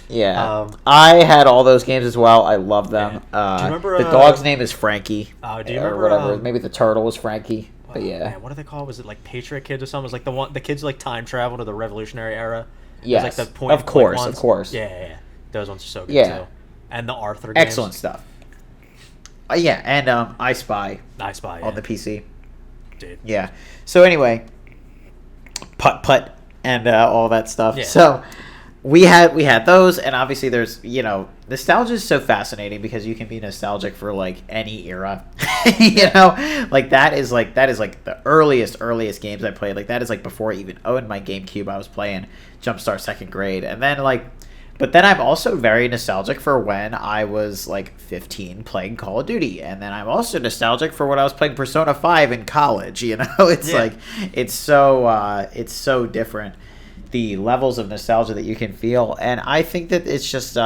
Yeah, I had all those games as well. I love them. Yeah. Do you remember the dog's name is Frankie? Do you remember or whatever? Maybe the turtle was Frankie. But yeah, man, what do they call it? Was it like Patriot Kids or something? It was like the kids who like time travel to the Revolutionary era. Yes, like the point of course. Yeah. Those ones are so good too. And the Arthur games. Excellent stuff. Yeah, and I Spy on the PC. Dude. Yeah. So anyway, putt and all that stuff. Yeah. So we had those, and obviously there's nostalgia is so fascinating because you can be nostalgic for like any era. Like that is like the earliest games I played. Like that is like before I even owned my GameCube. I was playing Jumpstart second grade, and then but then I'm also very nostalgic for when I was like 15 playing Call of Duty, and then I'm also nostalgic for when I was playing Persona 5 in college. It's like it's so different, the levels of nostalgia that you can feel, and I think that it's just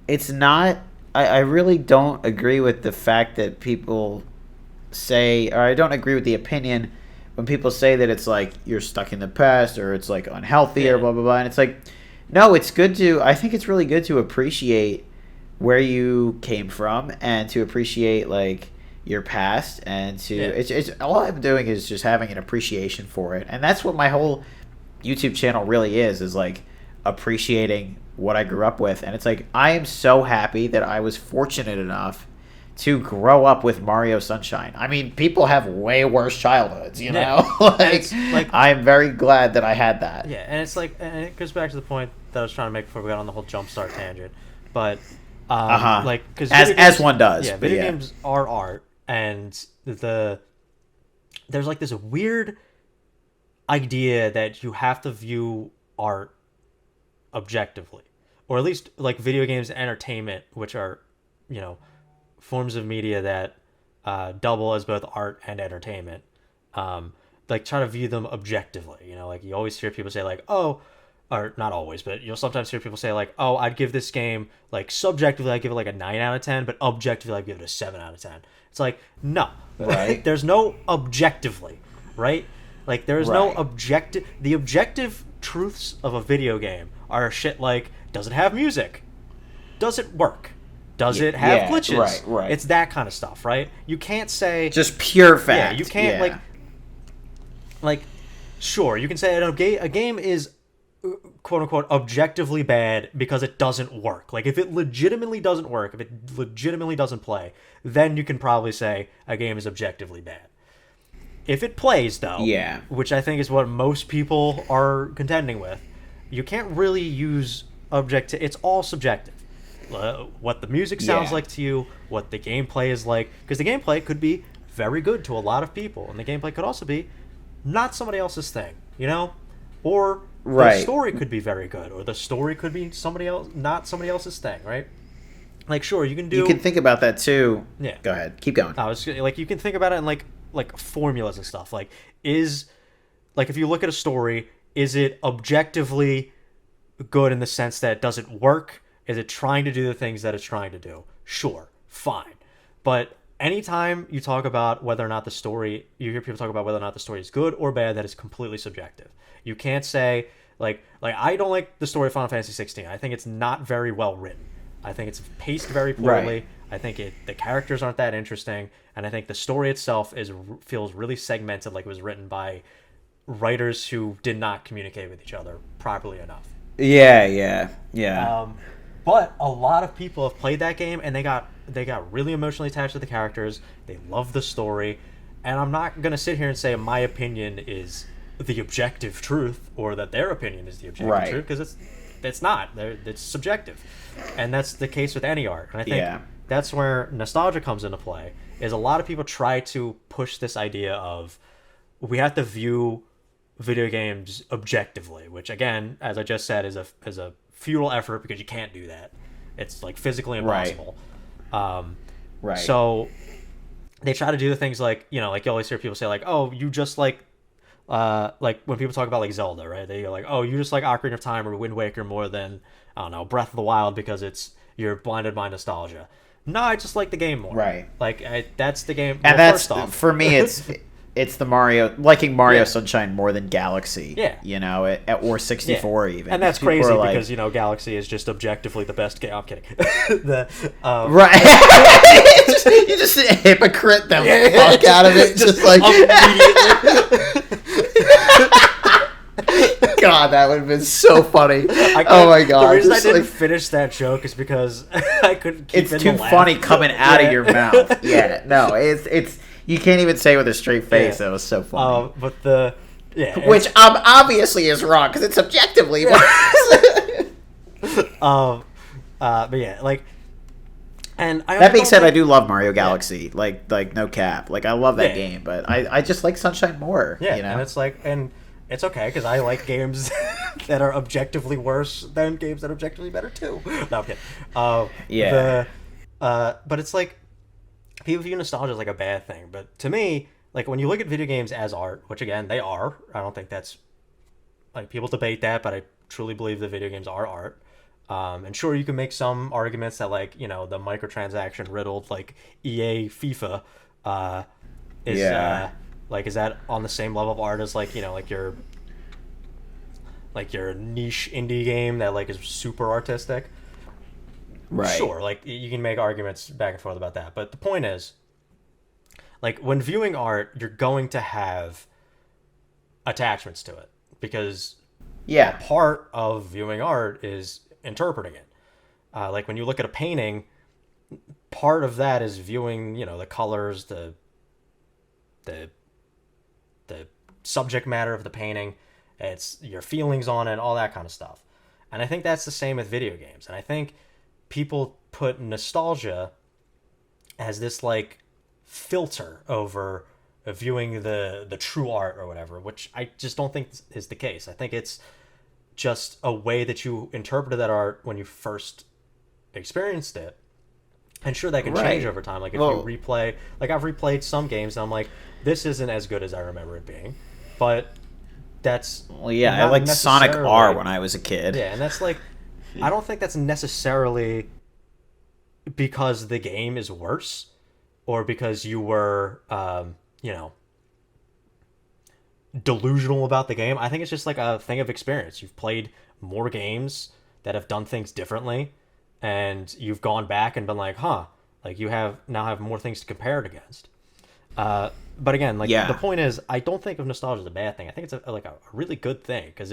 it's not. I really don't agree with the fact that people say, or I don't agree with the opinion when people say that it's like you're stuck in the past or it's like unhealthy or blah blah blah, and it's like, no, it's good to. I think it's really good to appreciate where you came from and to appreciate like your past, and to it's all I'm doing is just having an appreciation for it, and that's what my whole YouTube channel really is like appreciating what I grew up with. And it's like I am so happy that I was fortunate enough to grow up with Mario Sunshine. I mean, people have way worse childhoods, like I'm very glad that I had that. Yeah, and it's like, and it goes back to the point that I was trying to make before we got on the whole Jumpstart tangent. But like, because as one does. Yeah, video games are art, and there's like this weird idea that you have to view art objectively, or at least like video games and entertainment, which are forms of media that double as both art and entertainment, like try to view them objectively. Like you always hear people say like, oh, or not always, but you'll sometimes hear people say like, oh, I'd give this game, like subjectively I'd give it like a 9 out of 10, but objectively I'd give it a 7 out of 10. It's like, no, right? There's no objectively, right? Like there's no objective. The objective truths of a video game are shit like, does it have music? Does it work? Does it have glitches? Right. It's that kind of stuff, right? You can't say just pure fact. Yeah, you can't like sure, you can say a game is quote unquote objectively bad because it doesn't work. Like if it legitimately doesn't work, if it legitimately doesn't play, then you can probably say a game is objectively bad. If it plays though, which I think is what most people are contending with, you can't really use objective. It's all subjective. What the music sounds like to you, what the gameplay is like, because the gameplay could be very good to a lot of people, and the gameplay could also be not somebody else's thing, or the story could be very good, or the story could be not somebody else's thing, right? Like, sure, you can think about that too. Yeah, go ahead, keep going. I was like, you can think about it in like formulas and stuff. Like, if you look at a story, is it objectively good in the sense that does it work? Is it trying to do the things that it's trying to do? Sure, fine. But anytime you talk about whether or not the story, you hear people talk about whether or not the story is good or bad, that is completely subjective. You can't say, like I don't like the story of Final Fantasy 16. I think it's not very well written. I think it's paced very poorly. Right. I think the characters aren't that interesting, and I think the story itself feels really segmented, like it was written by writers who did not communicate with each other properly enough. Yeah. But a lot of people have played that game, and they got really emotionally attached to the characters. They love the story, and I'm not gonna sit here and say my opinion is the objective truth, or that their opinion is the objective truth, because it's not. It's subjective, and that's the case with any art. And I think that's where nostalgia comes into play. Is a lot of people try to push this idea of we have to view video games objectively, which again, as I just said, is a futile effort because you can't do that. It's like physically impossible. Right. So they try to do the things like, you always hear people say like, oh, you just like when people talk about like Zelda, right? They go like, oh, you just like Ocarina of Time or Wind Waker more than, I don't know, Breath of the Wild because you're blinded by nostalgia. No, I just like the game more. Right. Like that's the game. And well, that's for me. It's the liking Mario Sunshine more than Galaxy. Yeah. Or 64 even. And that's crazy because Galaxy is just objectively the best game. I'm kidding. Right. You just hypocrite the fuck out of it. Just like God, that would have been so funny. Oh my God. The reason I didn't finish that joke is because I couldn't keep it. It's too funny coming out of your mouth. Yeah. No, it's you can't even say it with a straight face. That was so funny. Which obviously is wrong because it's objectively worse. But yeah, like, and that being said, I do love Mario Galaxy. Yeah. Like no cap. Like I love that game, but I just like Sunshine more. Yeah, and it's like, and it's okay because I like games that are objectively worse than games that are objectively better too. No, I'm kidding. But it's like, people view nostalgia as like a bad thing, but to me, like when you look at video games as art, which again they are, I don't think that's like, people debate that, but I truly believe that video games are art. And sure, you can make some arguments that like the microtransaction riddled like EA FIFA is is that on the same level of art as like your niche indie game that like is super artistic. Right. Sure, like you can make arguments back and forth about that, but the point is, like when viewing art, you're going to have attachments to it because part of viewing art is interpreting it. Like when you look at a painting, part of that is viewing, the colors, the subject matter of the painting, it's your feelings on it, all that kind of stuff. And I think that's the same with video games. And I think people put nostalgia as this like filter over viewing the true art or whatever, which I just don't think is the case. I think it's just a way that you interpreted that art when you first experienced it. And sure, that can change over time. Like if you replay, like I've replayed some games and I'm like, this isn't as good as I remember it being, but that's I liked Sonic R when I was a kid. Yeah, and that's like, I don't think that's necessarily because the game is worse or because you were, delusional about the game. I think it's just like a thing of experience. You've played more games that have done things differently, and you've gone back and been like, like you now have more things to compare it against. But again, like the point is, I don't think of nostalgia as a bad thing. I think it's a really good thing because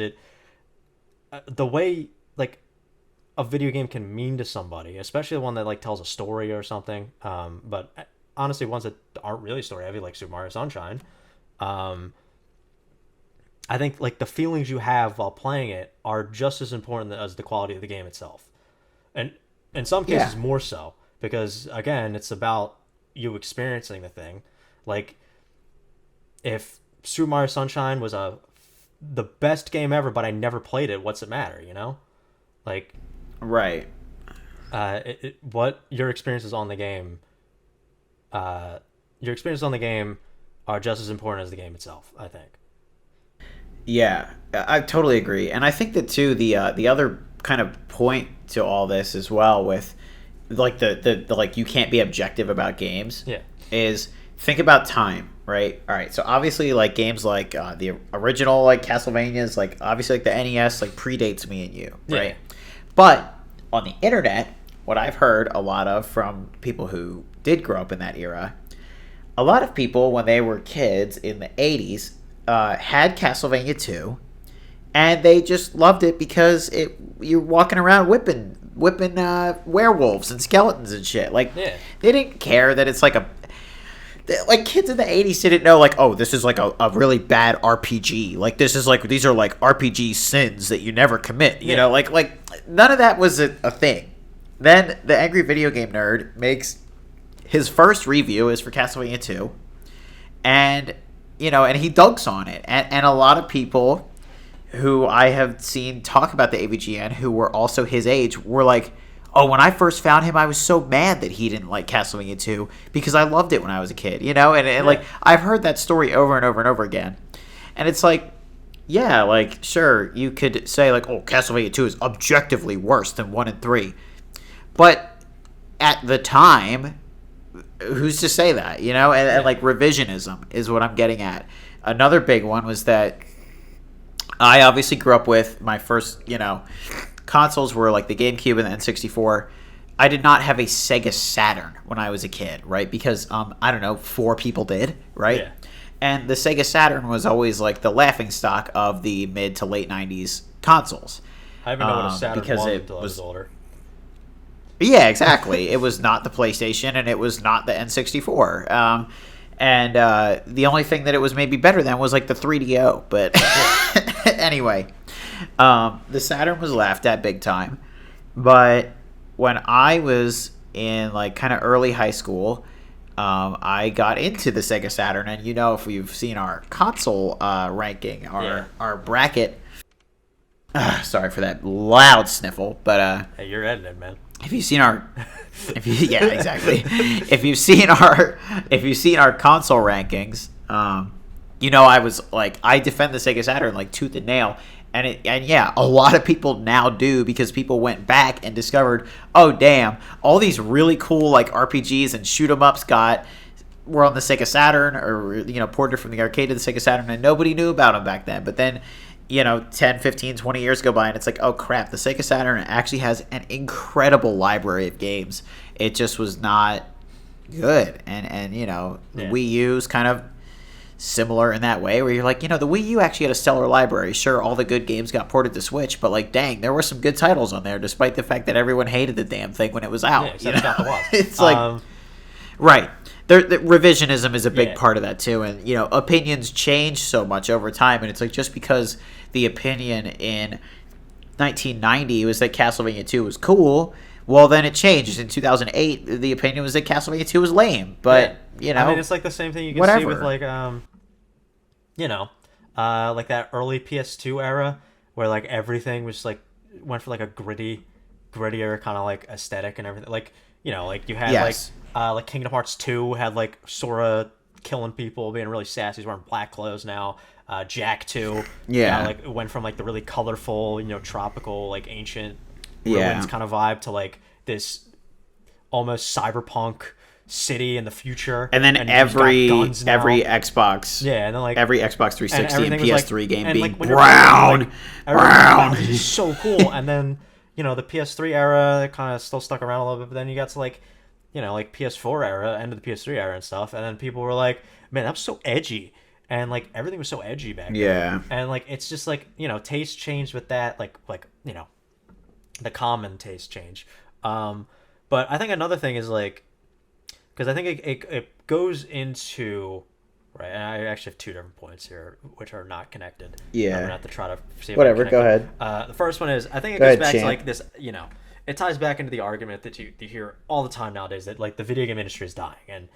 the way like a video game can mean to somebody, especially the one that like tells a story or something. But honestly, ones that aren't really story heavy, like Super Mario Sunshine. I think like the feelings you have while playing it are just as important as the quality of the game itself, and in some cases more so because again, it's about you experiencing the thing. Like if Super Mario Sunshine was the best game ever, but I never played it, what's it matter? Like. Right. What your experiences on the game, are just as important as the game itself, I think. Yeah, I totally agree, and I think that too the other kind of point to all this as well with like the like you can't be objective about games. Yeah. Is think about time, right? All right, so obviously like games like the original like Castlevanias, like obviously like the NES like predates me and you, right? Yeah. But on the internet, what I've heard a lot of from people who did grow up in that era, a lot of people when they were kids in the 80s had Castlevania 2, and they just loved it because you're walking around whipping werewolves and skeletons and shit. Like they didn't care that it's like like kids in the 80s didn't know like, oh, this is like a really bad RPG. Like this is like, these are like RPG sins that you never commit. You know, like none of that was a thing. then the Angry Video Game Nerd makes his first review is for Castlevania 2, and and he dunks on it, and a lot of people who I have seen talk about the AVGN who were also his age were like, oh, when I first found him, I was so mad that he didn't like Castlevania 2 because I loved it when I was a kid, and like I've heard that story over and over and over again, and it's like, yeah, like sure you could say like, oh, Castlevania 2 is objectively worse than 1 and 3, but at the time, who's to say that, and like revisionism is what I'm getting at. Another big one was that I obviously grew up with my first, consoles were like the GameCube and the N64. I did not have a Sega Saturn when I was a kid, right? Because, I don't know, 4 people did, right? Yeah. And the Sega Saturn was always like the laughingstock of the mid to late 90s consoles. I didn't know what a Saturn was until I was older. Yeah, exactly. It was not the PlayStation, and it was not the N64. And the only thing that it was maybe better than was like the 3DO. But anyway, the Saturn was laughed at big time. But when I was in like kind of early high school, I got into the Sega Saturn. And if you've seen our console ranking, our bracket. Sorry for that loud sniffle, but hey, you're edited, man. If you've seen our, yeah, exactly. If you've seen our console rankings, I was like, I defend the Sega Saturn like tooth and nail, and yeah, a lot of people now do because people went back and discovered, oh damn, all these really cool like RPGs and shoot 'em ups were on the Sega Saturn, or ported from the arcade to the Sega Saturn, and nobody knew about them back then. But then 10, 15, 20 years go by, and it's like, oh crap, the Sega Saturn actually has an incredible library of games. It just was not good. And the Wii U's kind of similar in that way, where you're like, the Wii U actually had a stellar library. Sure, all the good games got ported to Switch, but like, dang, there were some good titles on there, despite the fact that everyone hated the damn thing when it was out. Yeah, except the It's like, right. The revisionism is a big part of that too, and opinions change so much over time, and it's like just because the opinion in 1990 was that Castlevania 2 was cool, well then it changed. In 2008, the opinion was that Castlevania 2 was lame, but I mean, it's like the same thing you can see with like like that early PS2 era where like everything was like went for like a grittier kind of like aesthetic and everything. Like like you had like Kingdom Hearts 2 had like Sora killing people, being really sassy. He's wearing black clothes now. Jack 2, like it went from like the really colorful, tropical, like ancient ruins kind of vibe to like this almost cyberpunk city in the future. And then every Xbox, and then like every Xbox 360 and PS3 game being like, brown. Which is so cool. And then the PS3 era kind of still stuck around a little bit, but then you got to like like PS4 era, end of the PS3 era and stuff, and then people were like, man, that was so edgy, and like everything was so edgy back then. And like it's just like taste changed with that, like the common taste change. But I think another thing is like, because I think it goes into right, and I actually have 2 different points here which are not connected. I'm gonna have to try to see if whatever, go ahead. The first one is, I think it goes back to like this, it ties back into the argument that you hear all the time nowadays that like the video game industry is dying, and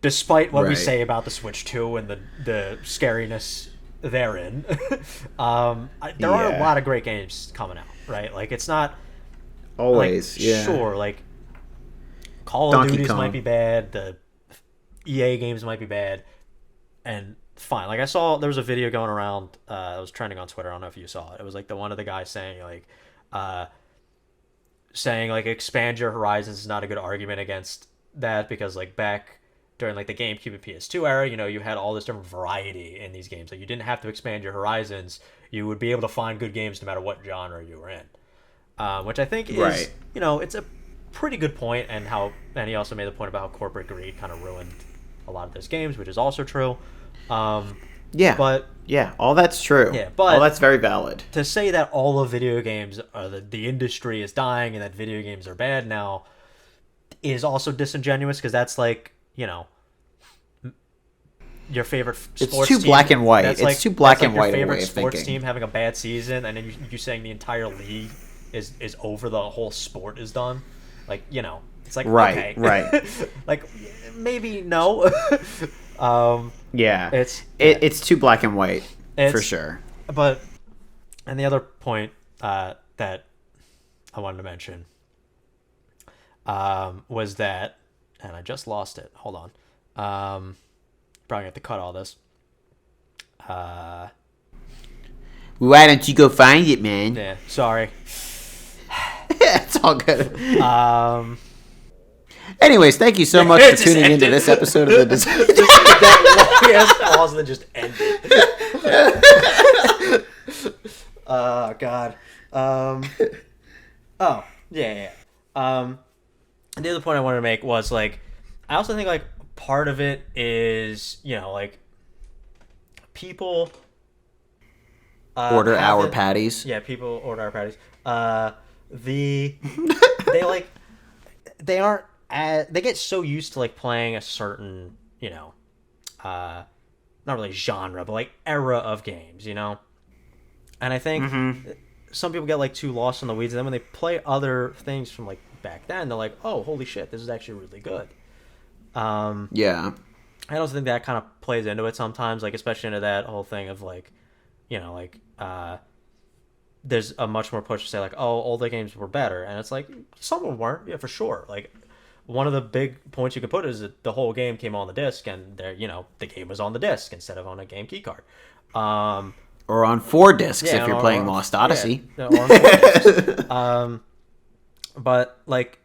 despite what we say about the Switch 2 and the scariness therein, there are a lot of great games coming out, right? Like it's not always like, sure, like Call of Duties might be bad, the EA games might be bad, and fine. Like I saw there was a video going around that was trending on Twitter. I don't know if you saw it. It was like the one of the guys saying like expand your horizons is not a good argument against that, because like back during like the GameCube and PS2 era, you had all this different variety in these games. Like you didn't have to expand your horizons. You would be able to find good games no matter what genre you were in, which I think is it's a pretty good point. And he also made the point about how corporate greed kind of ruined a lot of those games, which is also true. But all that's true. But all that's very valid. To say that all of video games are the industry is dying and that video games are bad now is also disingenuous, because that's like your favorite sports team. It's too black and white. It's too black and white. Your favorite sports team having a bad season, and then you saying the entire league is over, the whole sport is done. Like, you know, it's like, right, okay. right. Like, maybe no. Yeah, it's too black and white for sure. But, and the other point that I wanted to mention was that, and I just lost it. Hold on. Probably have to cut all this. Why don't you go find it, man? Yeah, sorry. It's all good. Anyways, thank you so much for tuning into this episode of the that long ass pause and then just end it. Oh God. Oh yeah. The other point I wanted to make was, like, I also think, like, part of it is, you know, like, people order our patties. Yeah, people order our patties. They aren't they get so used to, like, playing a certain, you know, not really genre, but, like, era of games, you know? And I think some people get, like, too lost in the weeds, and then when they play other things from, like, back then, they're like, oh, holy shit, this is actually really good. Yeah. I also think that kind of plays into it sometimes, like, especially into that whole thing of, like, you know, like, there's a much more push to say, like, oh, older games were better, and it's like, some of them weren't, yeah, for sure. Like, one of the big points you could put is that the whole game came on the disc, and there, you know, the game was on the disc instead of on a game key card. Or on 4 discs if you're playing Lost Odyssey. Yeah, or on 4 discs. But, like,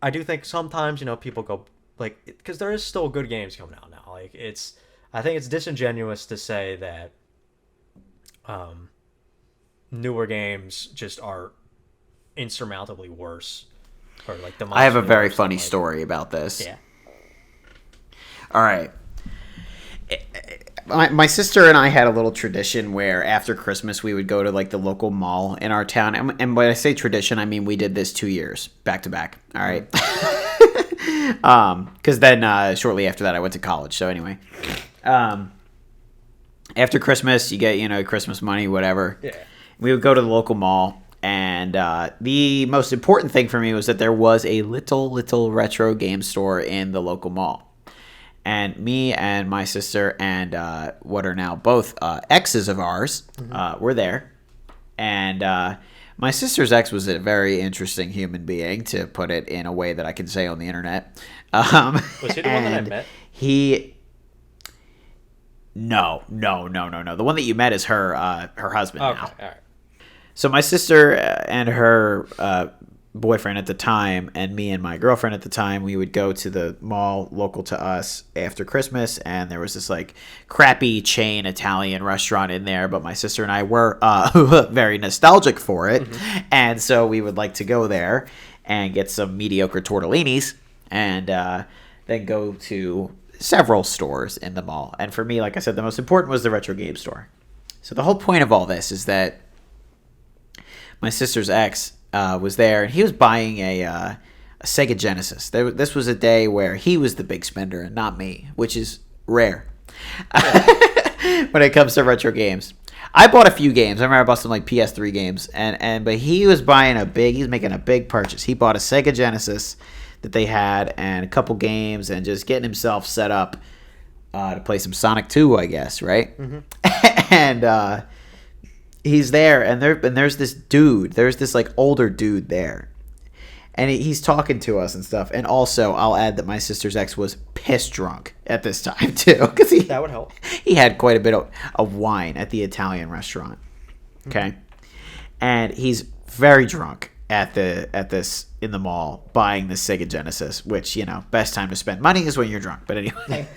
I do think sometimes, you know, people go, like, because there is still good games coming out now. Like, I think it's disingenuous to say that newer games just are insurmountably worse, or, like, I have a very funny story about this. Yeah. All right. My sister and I had a little tradition where after Christmas we would go to, like, the local mall in our town. And when I say tradition, I mean we did this 2 years back to back. All right. Because then shortly after that I went to college. So anyway, after Christmas you get, you know, Christmas money, whatever. Yeah. We would go to the local mall. And the most important thing for me was that there was a little retro game store in the local mall. And me and my sister and what are now both exes of ours were there. And my sister's ex was a very interesting human being, to put it in a way that I can say on the internet. Was he the one that I met? No. The one that you met is her husband now. All right. So my sister and her boyfriend at the time, and me and my girlfriend at the time, we would go to the mall local to us after Christmas, and there was this, like, crappy chain Italian restaurant in there, but my sister and I were very nostalgic for it, and so we would like to go there and get some mediocre tortellinis, and then go to several stores in the mall. And for me, like I said, the most important was the retro game store. So the whole point of all this is that my sister's ex was there, and he was buying a Sega Genesis. This was a day where he was the big spender and not me, which is rare when it comes to retro games. I bought a few games. I remember I bought some, like, PS3 games, but he was buying he's making a big purchase. He bought a Sega Genesis that they had and a couple games, and just getting himself set up to play some Sonic 2, I guess, right? And he's there, and there's this dude. There's this, like, older dude there, and he's talking to us and stuff. And also, I'll add that my sister's ex was piss drunk at this time too, because that would help. He had quite a bit of wine at the Italian restaurant. Okay, and he's very drunk at this in the mall buying the Sega Genesis, which, you know, best time to spend money is when you're drunk. But anyway,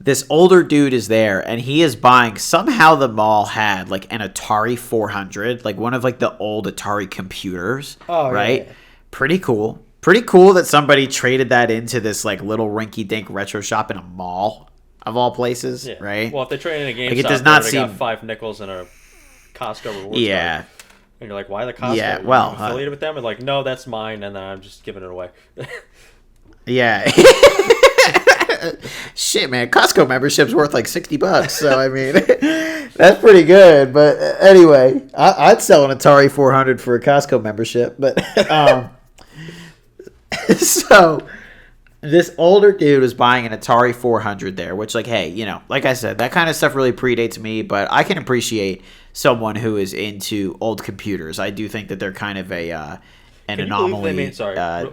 this older dude is there, and he is buying. Somehow the mall had, like, an Atari 400, like one of, like, the old Atari computers. Oh, right? Yeah. Pretty cool that somebody traded that into this, like, little rinky-dink retro shop in a mall of all places. Yeah. Right? Well, if they traded in a game like, shop, it does not seem... got 5 nickels and a Costco rewards yeah card. And you're like, why the Costco? Yeah, well, affiliated with them? And like, no, that's mine, and then I'm just giving it away. Yeah. Shit, man, Costco membership's worth like $60. So I mean, That's pretty good. But anyway, I'd sell an Atari 400 for a Costco membership. But so this older dude was buying an Atari 400 there, which, like, hey, like I said, that kind of stuff really predates me, but I can appreciate someone who is into old computers. I do think that they're kind of an anomaly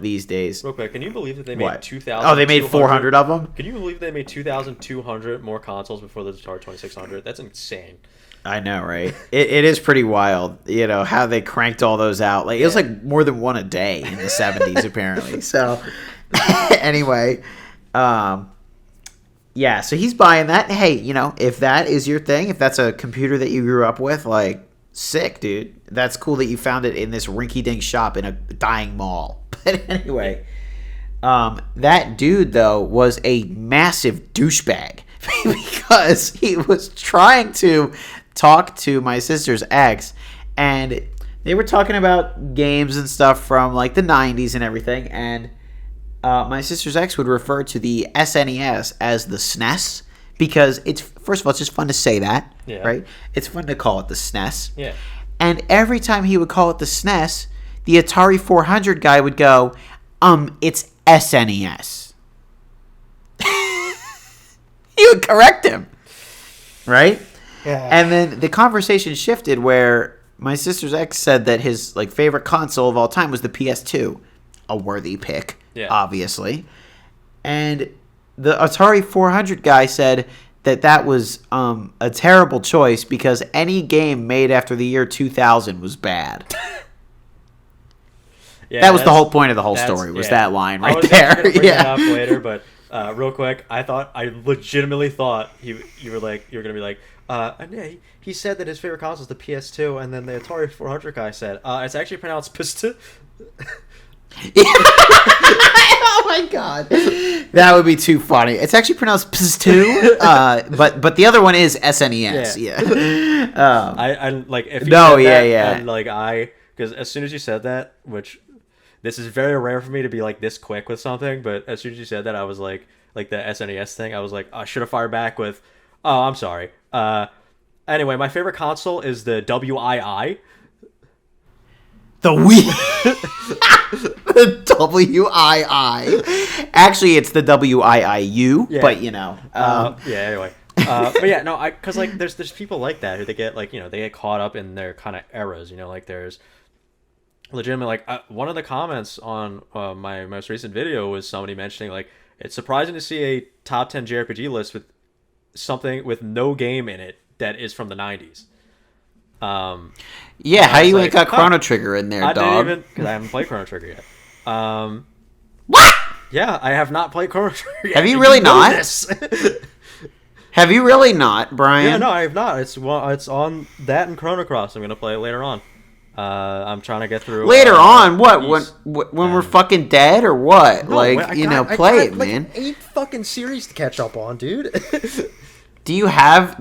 these days. Real quick, can you believe that they made 2,000? Oh, they made 400 of them? Can you believe they made 2,200 more consoles before the Atari 2600? That's insane. I know, right? It is pretty wild, how they cranked all those out. Like, it was like more than one a day in the 70s, apparently. So, anyway, yeah, so he's buying that. Hey, if that is your thing, if that's a computer that you grew up with, like, sick, dude. That's cool that you found it in this rinky-dink shop in a dying mall. But anyway, that dude, though, was a massive douchebag because he was trying to talk to my sister's ex, and they were talking about games and stuff from, like, the 90s and everything, and my sister's ex would refer to the SNES as the SNES because it's, first of all, it's just fun to say that, right? It's fun to call it the SNES. Yeah. And every time he would call it the SNES, the Atari 400 guy would go, it's SNES. He would correct him, right? Yeah. And then the conversation shifted where my sister's ex said that his, like, favorite console of all time was the PS2, a worthy pick, obviously. And the Atari 400 guy said that was a terrible choice because any game made after the year 2000 was bad. That was the whole point of the whole story, was that line right there. I was bring it up later, but real quick, I legitimately thought you were going to be like, yeah, he said that his favorite console is the PS2, and then the Atari 400 guy said, it's actually pronounced PS2. Oh my god, that would be too funny. It's actually pronounced PS2, but the other one is SNES. Yeah. I like if you said that, and like because as soon as you said that, which this is very rare for me to be like this quick with something, but as soon as you said that, I was like the SNES thing, I was like, I should have fired back with, oh, I'm sorry. Anyway, my favorite console is the WII. The Wii. The WII. Actually, it's the WIIU, but anyway. But yeah, no, because like there's people like that who they get like, they get caught up in their kind of eras, like there's legitimately like one of the comments on my most recent video was somebody mentioning like it's surprising to see a top 10 JRPG list with something with no game in it that is from the 90s. Yeah, how you ain't got Chrono Trigger in there, dog? Because I haven't played Chrono Trigger yet. What? Yeah, I have not played Chrono Trigger yet. Have you really not? Have you really not, Brian? Yeah, no, I have not. It's on that and Chrono Cross. I'm gonna play it later on. I'm trying to get through. Later on, what? When we're fucking dead or what? No, play it, man. Like 8 fucking series to catch up on, dude. Do you have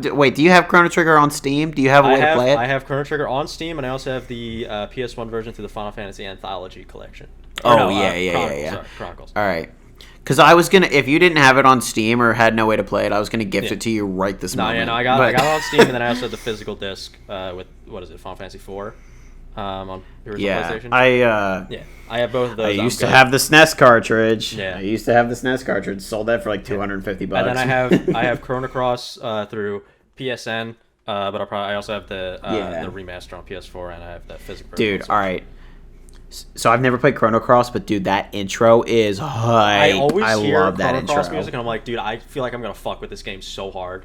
Chrono Trigger on Steam? Do you have a way to play it? I have Chrono Trigger on Steam, and I also have the PS1 version through the Final Fantasy Anthology collection. Chronicles. All right. Because I was gonna, if you didn't have it on Steam or had no way to play it, I was gonna gift it to you right this moment. I got it on Steam, and then I also have the physical disc with Final Fantasy 4 on the original PlayStation. I have both of those. I used to have the SNES cartridge. Yeah, I used to have the SNES cartridge. Sold that for like $250. And then I have Chrono Cross through PSN, but I also have the remaster on PS4, and I have that physical. Dude, all right. So I've never played Chrono Cross, but dude, that intro is hype. I always hear Chrono Cross music, and I'm like, dude, I feel like I'm gonna fuck with this game so hard.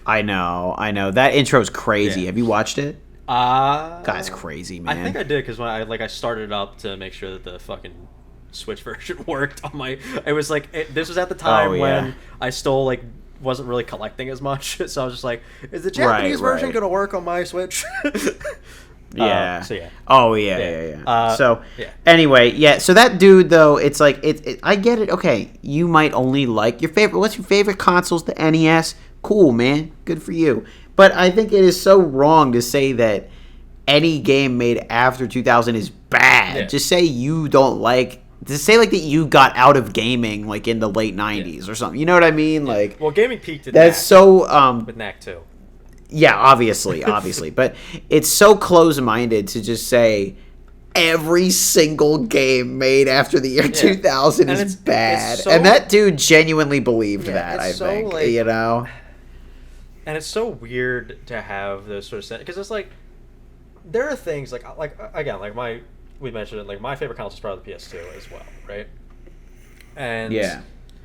I know. That intro is crazy. Yeah. Have you watched it? Guy's crazy, man. I think I did because when I started it up to make sure that the fucking Switch version worked on my. It was like this was at the time when I still like wasn't really collecting as much, so I was just like, is the Japanese version gonna work on my Switch? Yeah. Anyway, so that dude though, it's like I get it. Okay, you might only like your favorite. What's your favorite consoles? The NES. Cool, man. Good for you. But I think it is so wrong to say that any game made after 2000 is bad. Yeah. Just say you don't like. Just say like that you got out of gaming like in the late 90s or something. You know what I mean? Yeah. Like, well, gaming peaked at that's NAC, so with NAC 2. Yeah, obviously, but it's so close-minded to just say every single game made after the year 2000 is bad, and that dude genuinely believed that. I think, you know. And it's so weird to have those sort of because it's like there are things like again like we mentioned it, like my favorite console is probably the PS2 as well, right? And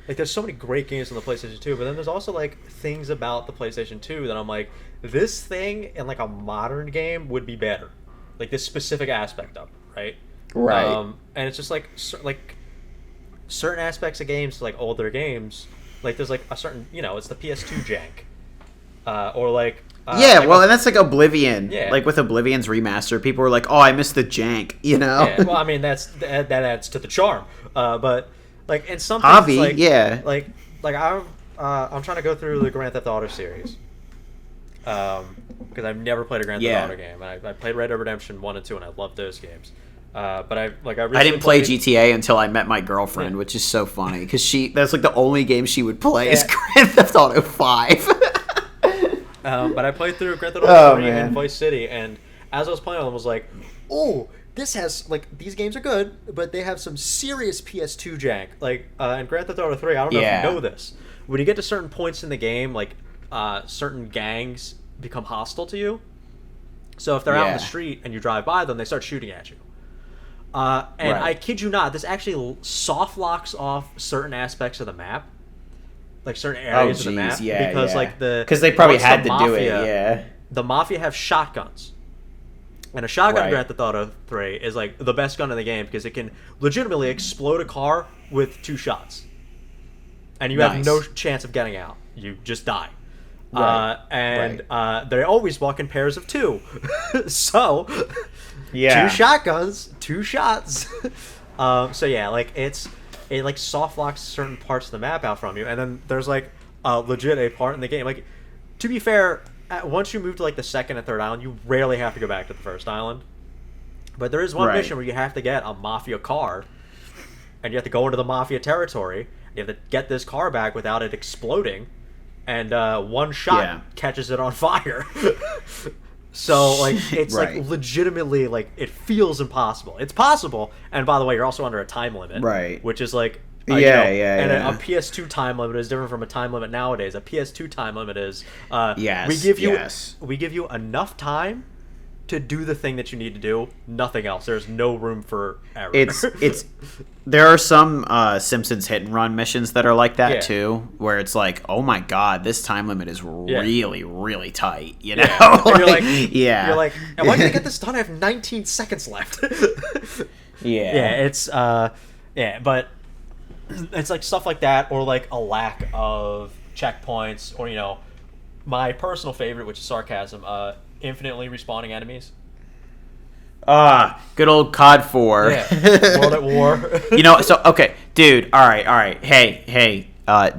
like there's so many great games on the PlayStation 2, but then there's also like things about the PlayStation 2 that I'm like, this thing in like a modern game would be better, like this specific aspect of it, right? Right. And it's just like certain aspects of games, like older games, like there's like a certain, you know, it's the PS2 jank, or like and that's like Oblivion. Yeah. Like with Oblivion's remaster, people were like, "Oh, I miss the jank," you know. Yeah. Well, I mean that adds to the charm, but. Like in some things, like I'm trying to go through the Grand Theft Auto series, because I've never played a Grand Theft Auto game, and I played Red Dead Redemption 1 and 2, and I love those games. But I didn't play GTA until I met my girlfriend, which is so funny because that's like the only game she would play is Grand Theft Auto 5. But I played through Grand Theft Auto 3 and Vice City, and as I was playing them, I was like, oh. This has, like, these games are good, but they have some serious PS2 jank. Like, in Grand Theft Auto 3, I don't know if you know this. When you get to certain points in the game, like, certain gangs become hostile to you. So if they're out in the street and you drive by them, they start shooting at you. I kid you not, this actually soft locks off certain aspects of the map. Like, certain areas of the map. Because, like, because they probably had to do it, The Mafia have shotguns. And a shotgun in Grand Theft Auto 3 is like the best gun in the game because it can legitimately explode a car with 2 shots. And you have no chance of getting out. You just die. They always walk in pairs of 2. So, 2 shotguns, 2 shots. It like soft locks certain parts of the map out from you. And then there's like legit a part in the game. Like, to be fair, once you move to like the second and third island, you rarely have to go back to the first island. But there is one mission where you have to get a Mafia car, and you have to go into the Mafia territory. You have to get this car back without it exploding, and one shot catches it on fire. So like it's like legitimately like it feels impossible. It's possible, and by the way, you're also under a time limit, which is like. A PS2 time limit is different from a time limit nowadays. A PS2 time limit is we give you enough time to do the thing that you need to do. Nothing else. There's no room for error. There are some Simpsons hit and run missions that are like that too, where it's like, oh my god, this time limit is really really tight. You know, you're like, am I gonna get this done? I have 19 seconds left. But. It's like stuff like that, or like a lack of checkpoints, or, you know, my personal favorite, which is sarcasm, infinitely respawning enemies. Good old COD 4. Yeah, World at War. You know, so, okay, dude, all right. Hey,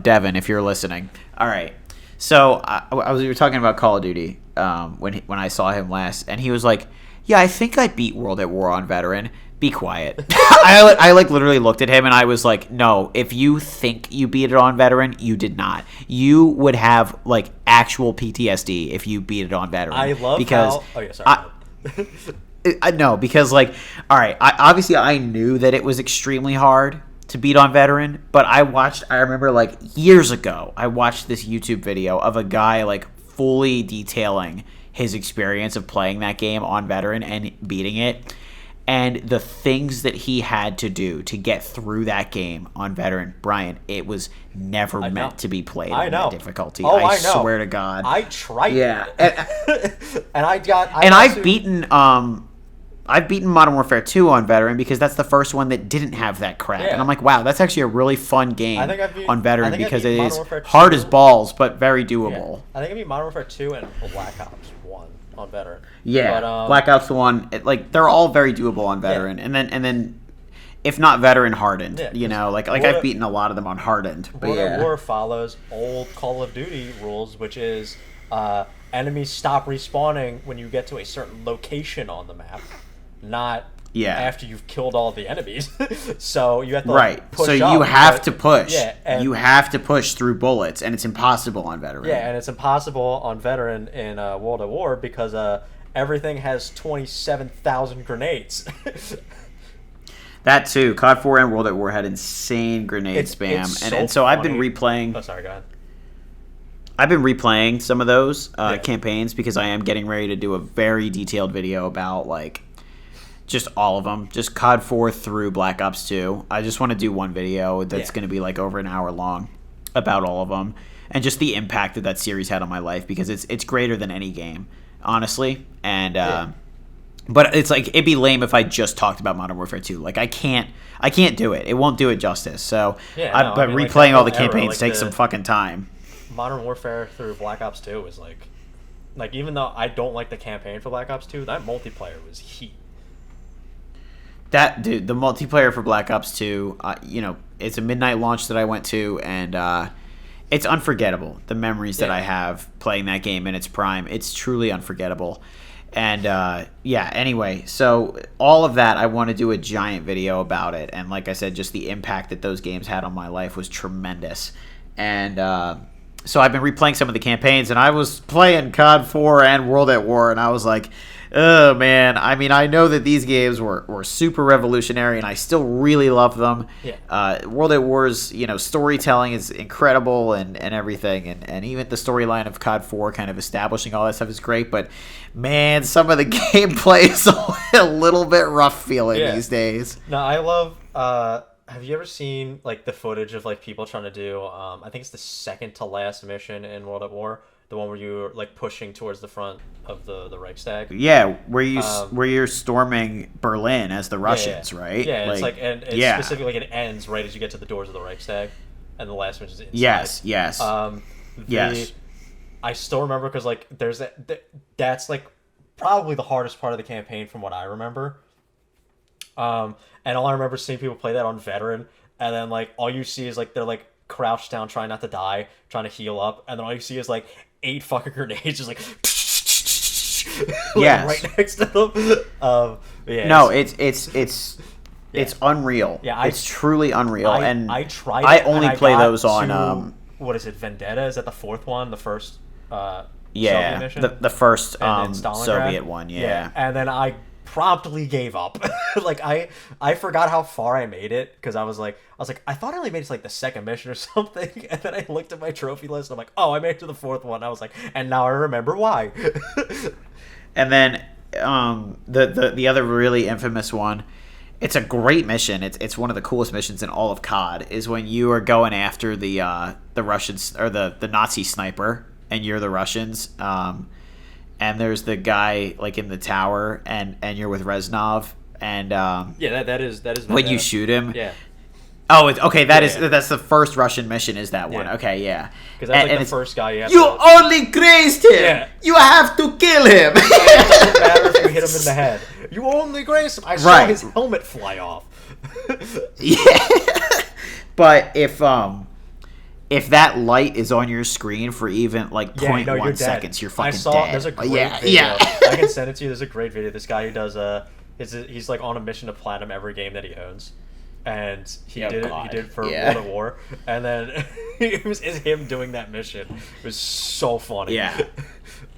Devin, if you're listening. All right. So, we were talking about Call of Duty when I saw him last, and he was like, yeah, I think I beat World at War on Veteran. Be quiet. I like literally looked at him and I was like, no, if you think you beat it on Veteran, you did not. You would have like actual PTSD if you beat it on Veteran. I love because I know, because like, all right, I knew that it was extremely hard to beat on Veteran, but I remember like years ago, I watched this YouTube video of a guy like fully detailing his experience of playing that game on Veteran and beating it. And the things that he had to do to get through that game on Veteran, Brian, it was never meant to be played on that difficulty. I swear to God. I tried it. And I've beaten Modern Warfare 2 on Veteran because that's the first one that didn't have that crap. Yeah. And I'm like, wow, that's actually a really fun game on Veteran because it is hard as balls, but very doable. Yeah. I think I beat Modern Warfare 2 and Black Ops 1 on Veteran. Yeah, but, Black Ops 1, they're all very doable on Veteran, and then if not Veteran, Hardened. Yeah, you know, like I've beaten a lot of them on Hardened. World at War follows old Call of Duty rules, which is enemies stop respawning when you get to a certain location on the map, not after you've killed all the enemies. So you have to push so up, you have to push. Yeah, you have to push through bullets, and it's impossible on veteran. Yeah, and it's impossible on veteran in World at War because everything has 27,000 grenades. That too. COD 4 and World at War had insane grenade spam, and so I've been replaying. Oh, sorry, go ahead. I've been replaying some of those campaigns because I am getting ready to do a very detailed video about just all of them, just COD 4 through Black Ops 2. I just want to do one video that's going to be over an hour long about all of them and just the impact that series had on my life because it's greater than any game, honestly. And but it's it'd be lame if I just talked about Modern Warfare 2. I can't do it. It won't do it justice. So, but replaying all the campaigns takes some fucking time. Modern Warfare through Black Ops 2 was even though I don't like the campaign for Black Ops 2, that multiplayer was heat. That dude, the multiplayer for Black Ops 2, it's a midnight launch that I went to, and it's unforgettable. The memories that I have playing that game in its prime, it's truly unforgettable. And anyway, so all of that, I want to do a giant video about it. And like I said, just the impact that those games had on my life was tremendous. And so I've been replaying some of the campaigns, and I was playing COD 4 and World at War, and I was like, oh, man. I mean, I know that these games were super revolutionary, and I still really love them. Yeah. World at War's, storytelling is incredible and everything, and even the storyline of COD 4 kind of establishing all that stuff is great, but, man, some of the gameplay is a little bit rough feeling these days. No, I love... have you ever seen the footage of people trying to do I think it's the second to last mission in World at War, the one where you're pushing towards the front of the Reichstag? Yeah, where you're storming Berlin as the Russians, right? Yeah, it's specifically it ends right as you get to the doors of the Reichstag, and the last mission is inside. Yes. Yes. I still remember because there's that's probably the hardest part of the campaign from what I remember. And all I remember seeing people play that on veteran, and then all you see is they're crouched down trying not to die, trying to heal up, and then all you see is 8 fucking grenades just right next to them. No, it's unreal. Yeah, it's truly unreal. I tried. I only play those on what is it? Vendetta? Is that the fourth one? The first Soviet mission? the first Stalingrad? Soviet one. Yeah, and then I promptly gave up. I forgot how far I made it because I was like I thought I only made it to the second mission or something, and then I looked at my trophy list and I'm like, oh, I made it to the fourth one. I was like, and now I remember why. And then the other really infamous one, it's a great mission. It's one of the coolest missions in all of COD, is when you are going after the Russians or the Nazi sniper, and you're the Russians. And there's the guy in the tower, and you're with Reznov, and that is when you shoot him. Yeah. Oh, okay. That's the first Russian mission. Is that one? Okay, yeah. Because that's the first guy you have. You only grazed him. Yeah. You have to kill him. It doesn't matter if you hit him in the head. You only grazed him. I saw his helmet fly off. Yeah. But if that light is on your screen for even 0.1 seconds, you're fucking dead. There's a great video. I can send it to you. There's a great video. This guy who does he's on a mission to platinum every game that he owns, and he did it for World at War, and then it was him doing that mission. It was so funny. Yeah.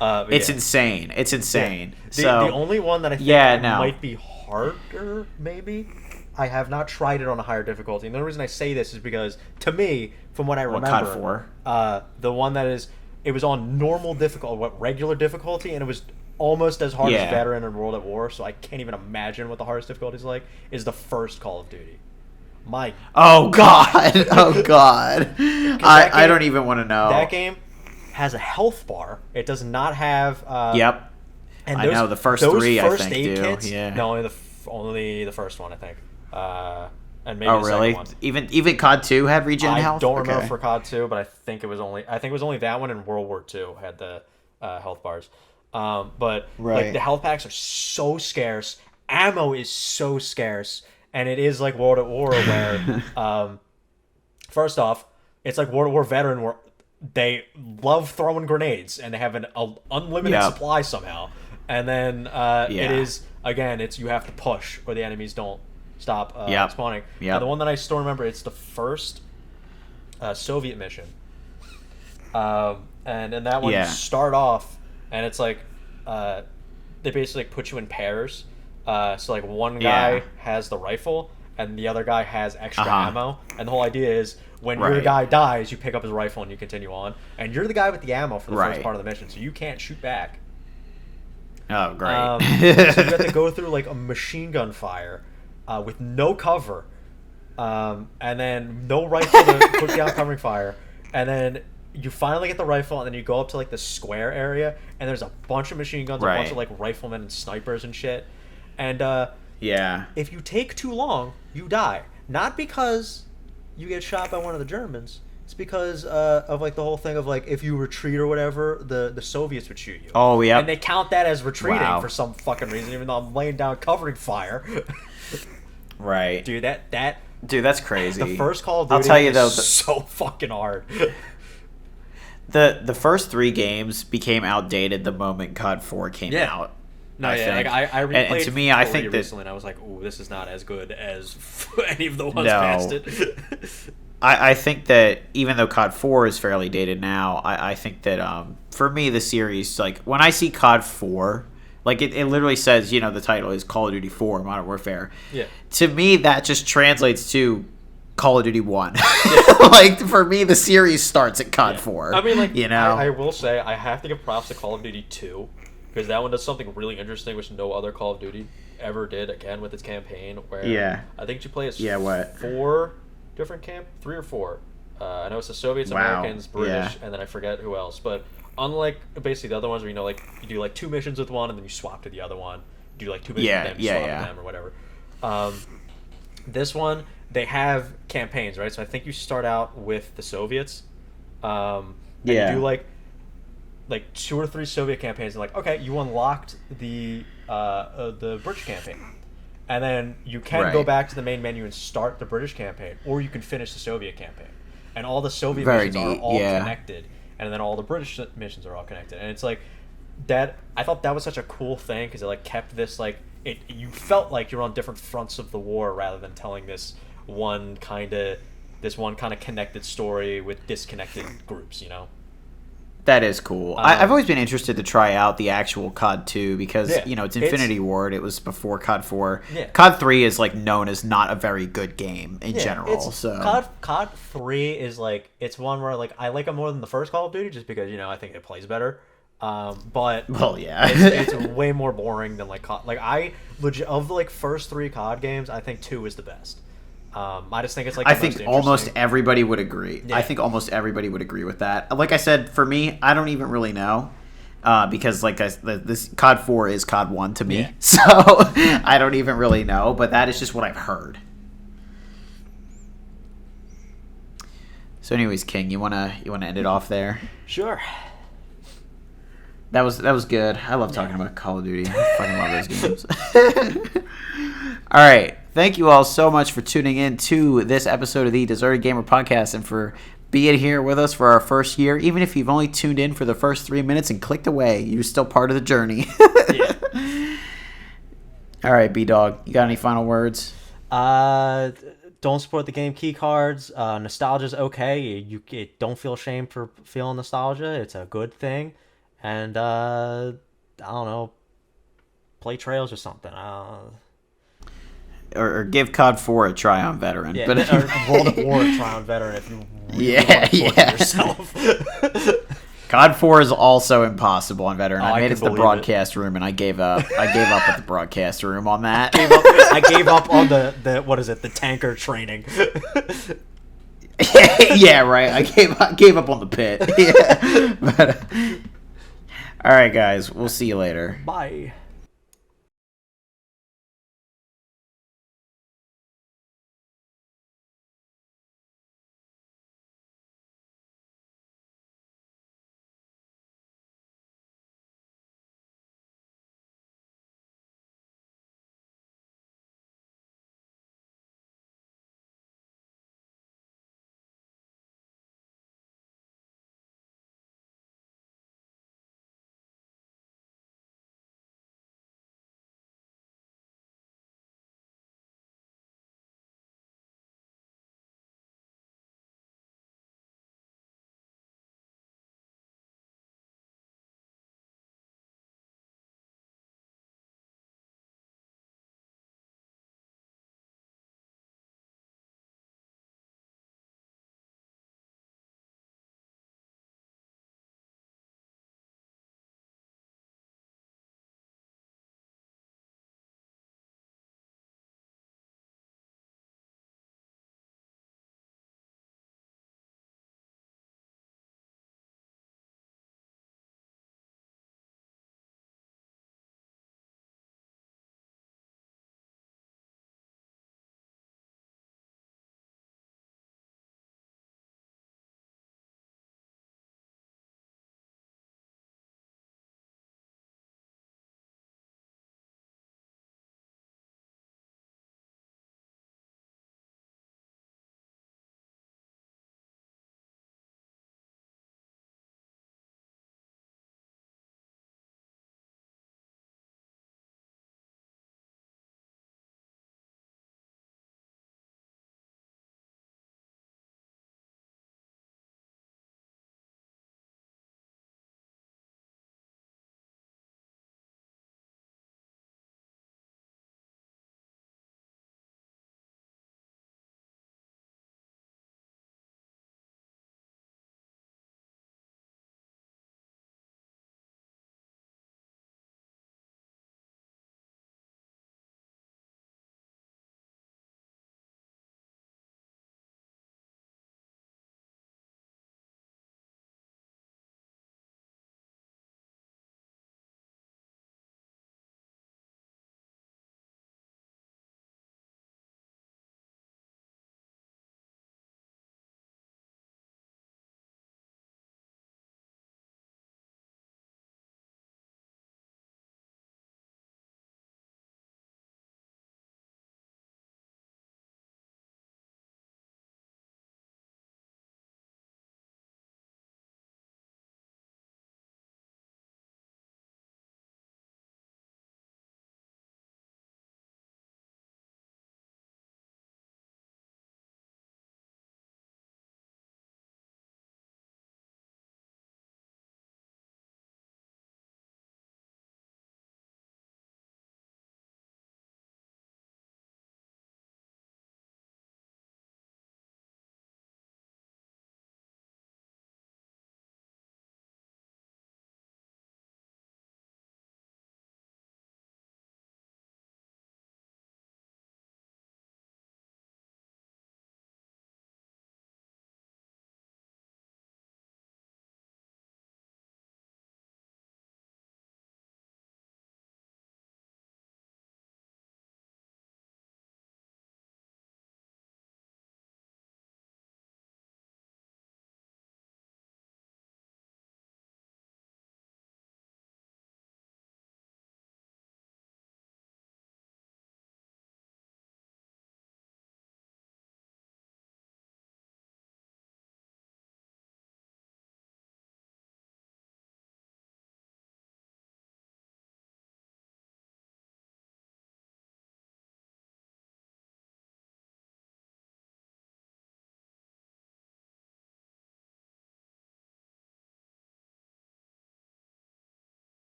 It's insane. It's insane. Yeah. The only one that I think might be harder, maybe. I have not tried it on a higher difficulty. And the reason I say this is because, to me, from what I remember, COD 4? The one it was on normal difficulty, regular difficulty, and it was almost as hard as Veteran and World at War, so I can't even imagine what the hardest difficulty is is the first Call of Duty. Oh, God. Oh, God. I don't even want to know. That game has a health bar. It does not have... Yep. And I know. The first three, I think, do. Kits, yeah. No, only the first one, I think. And maybe the second one. Even COD 2 had regen health? I don't remember for COD 2, but I think it was only that one, and World War 2 had the health bars. But the health packs are so scarce, ammo is so scarce, and it is like World at War where first off, it's like World at War Veteran where they love throwing grenades and they have an unlimited supply somehow. And then it is again, it's you have to push or the enemies don't stop spawning. Yeah. The one that I still remember, it's the first Soviet mission. And in that one, you start off, and it's like they basically like, put you in pairs. So like one guy has the rifle, and the other guy has extra ammo. And the whole idea is when your guy dies, you pick up his rifle and you continue on. And you're the guy with the ammo for the first part of the mission, so you can't shoot back. Oh, great. So you have to go through like a machine gun fire with no cover, and then no rifle to put down covering fire, and then you finally get the rifle, and then you go up to like the square area, and there's a bunch of machine guns, a bunch of like riflemen and snipers and shit, and if you take too long, you die. Not because you get shot by one of the Germans. It's because of like the whole thing of like if you retreat or whatever, the Soviets would shoot you. Oh yeah. And they count that as retreating for some fucking reason, even though I'm laying down covering fire. Right. Dude, Dude, that's crazy. The first Call of Duty I'll tell you though, is so fucking hard. The first 3 games became outdated the moment COD 4 came out. No, I replayed and to me, I think that recently, and I was like, "Ooh, this is not as good as any of the ones past it." I think that even though COD 4 is fairly dated now, I think that for me the series, like when I see COD 4, like it literally says, you know, the title is Call of Duty 4 Modern Warfare. Yeah. To me, that just translates to Call of Duty 1. Like for me, the series starts at COD 4. I mean, like, you know, I will say I have to give props to Call of Duty 2 because that one does something really interesting, which no other Call of Duty ever did. Again, with its campaign, where I think you play as 4 different 3 or 4. I know it's the Soviets, Americans, British, and then I forget who else. But unlike basically the other ones where you know, like you do like 2 missions with one and then you swap to the other one. You do like 2 missions with them, swap with them or whatever. This one, they have campaigns, right? So I think you start out with the Soviets. And you do like 2 or 3 Soviet campaigns, and like, okay, you unlocked the British campaign, and then you can go back to the main menu and start the British campaign, or you can finish the Soviet campaign, and all the Soviet missions are all connected, and then all the British missions are all connected, and it's like that. I thought that was such a cool thing because it like kept this like you felt like you're on different fronts of the war rather than telling this one kind of connected story with disconnected groups, you know. That is cool. I've always been interested to try out the actual COD 2 because, you know, it's Infinity Ward. It was before COD 4. Yeah. COD 3 is, like, known as not a very good game in general. So COD 3 is, like, it's one where, like, I like it more than the first Call of Duty just because, you know, I think it plays better. But it's way more boring than, like, COD. Like, of the, like, first 3 COD games, I think 2 is the best. I just think it's like I think almost everybody would agree. Yeah. I think almost everybody would agree with that. Like I said, for me, I don't even really know because like this COD 4 is COD 1 to me, so I don't even really know. But that is just what I've heard. So, anyways, King, you wanna end it off there? Sure. That was good. I love talking about Call of Duty. I fucking love those games. All right. Thank you all so much for tuning in to this episode of the Deserted Gamer Podcast and for being here with us for our first year. Even if you've only tuned in for the first 3 minutes and clicked away, you're still part of the journey. All right, B-Dog, you got any final words? Don't support the game key cards. Nostalgia's okay. You don't feel shame for feeling nostalgia. It's a good thing. And, I don't know, play Trails or something. Or give COD 4 a try on veteran. Yeah, but or World at War a try on veteran if you really want to torture yourself. COD 4 is also impossible on veteran. I made it to the broadcast room and I gave up. I gave up at the broadcast room on that. I gave up on the what is it? The tanker training. Yeah, right. I gave up on the pit. Yeah. But, all right, guys. We'll see you later. Bye.